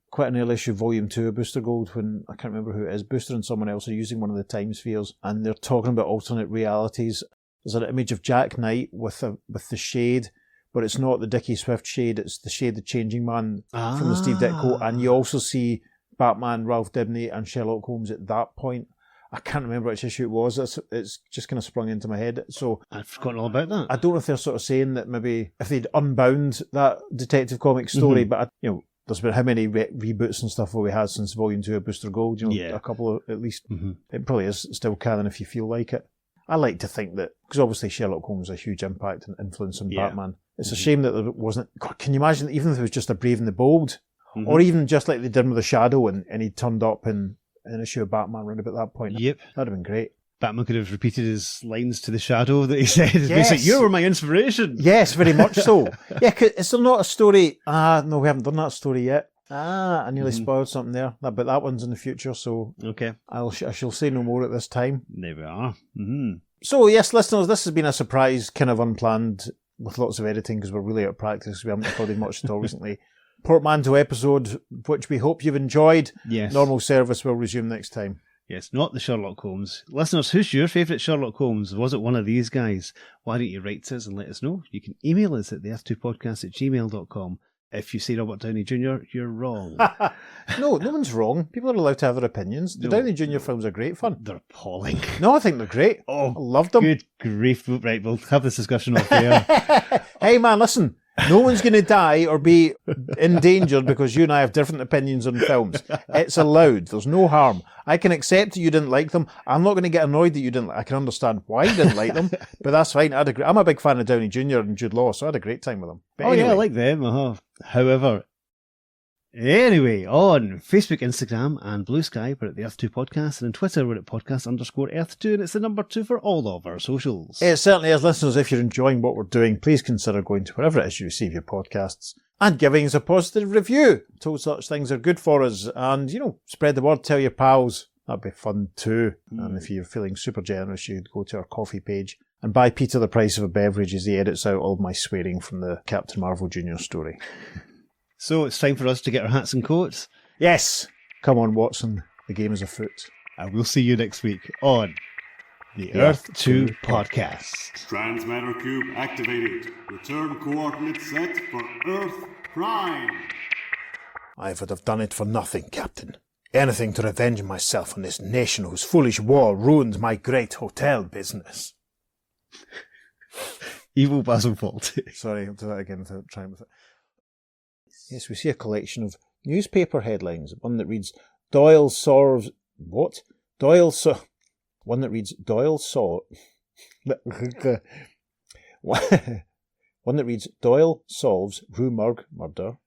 quite an early issue, Volume 2 of Booster Gold, when I can't remember who it is. Booster and someone else are using one of the time spheres, and they're talking about alternate realities. There's an image of Jack Knight with the shade, but it's not the Dickie Swift shade, it's the shade, the Changing Man from the Steve Ditko, and you also see Batman, Ralph Dibny, and Sherlock Holmes at that point. I can't remember which issue it was. It's just kind of sprung into my head. So I've forgotten all about that. I don't know if they're sort of saying that maybe if they'd unbound that Detective Comics story, but there's been how many reboots and stuff have we had since Volume 2 of Booster Gold? A couple of, at least. It probably is still canon if you feel like it. I like to think that, because obviously Sherlock Holmes has a huge impact and influence on Batman. It's a shame that there wasn't, God, can you imagine, even if it was just a Brave and the Bold, or even just like they did with the Shadow and he turned up in an issue of Batman around about that point. Yep. That'd have been great. Batman could have repeated his lines to the Shadow that he said. It's Yes. basically, you were my inspiration. Yes, very much so. Yeah, is there not a story? No, we haven't done that story yet. I nearly spoiled something there. But that one's in the future, so Okay. I shall say no more at this time. There we are. So, yes, listeners, this has been a surprise, kind of unplanned, with lots of editing, because we're really out of practice. We haven't recorded much at all recently. Portmanteau episode, which we hope you've enjoyed. Yes. Normal service will resume next time. Yes, not the Sherlock Holmes. Listeners, who's your favourite Sherlock Holmes? Was it one of these guys? Why don't you write to us and let us know? You can email us at theearth2podcast@gmail.com. If you say Robert Downey Jr., you're wrong. No one's wrong. People are allowed to have their opinions. The Downey Jr. films are great fun. They're appalling. No, I think they're great. I loved them. Good grief. Right, we'll have this discussion off air. Hey man, listen. No one's going to die or be endangered because you and I have different opinions on films. It's allowed. There's no harm. I can accept that you didn't like them. I'm not going to get annoyed that you didn't. I can understand why you didn't like them, but that's fine. I'm a big fan of Downey Jr. and Jude Law, so I had a great time with them. But anyway. Yeah, I like them. However, anyway, on Facebook, Instagram, and Blue Sky, we're at the Earth 2 Podcast, and on Twitter, we're at podcast_Earth2, and it's the number 2 for all of our socials. It certainly is, listeners. If you're enjoying what we're doing, please consider going to wherever it is you receive your podcasts and giving us a positive review. Told such things are good for us, and spread the word, tell your pals. That'd be fun too. And if you're feeling super generous, you'd go to our coffee page and buy Peter the price of a beverage as he edits out all of my swearing from the Captain Marvel Jr. story. So it's time for us to get our hats and coats. Yes! Come on, Watson. The game is afoot. And we'll see you next week on the Earth 2 Podcast. Transmatter cube activated. Return coordinates set for Earth Prime. I would have done it for nothing, Captain. Anything to revenge myself on this nation whose foolish war ruined my great hotel business. Evil Basil Fawlty. Sorry, I'll do that again without trying with it. Yes, we see a collection of newspaper headlines. One that reads, Doyle solves... What? Doyle so... One that reads, Doyle saw... One that reads, Doyle solves Rue Morgue murder.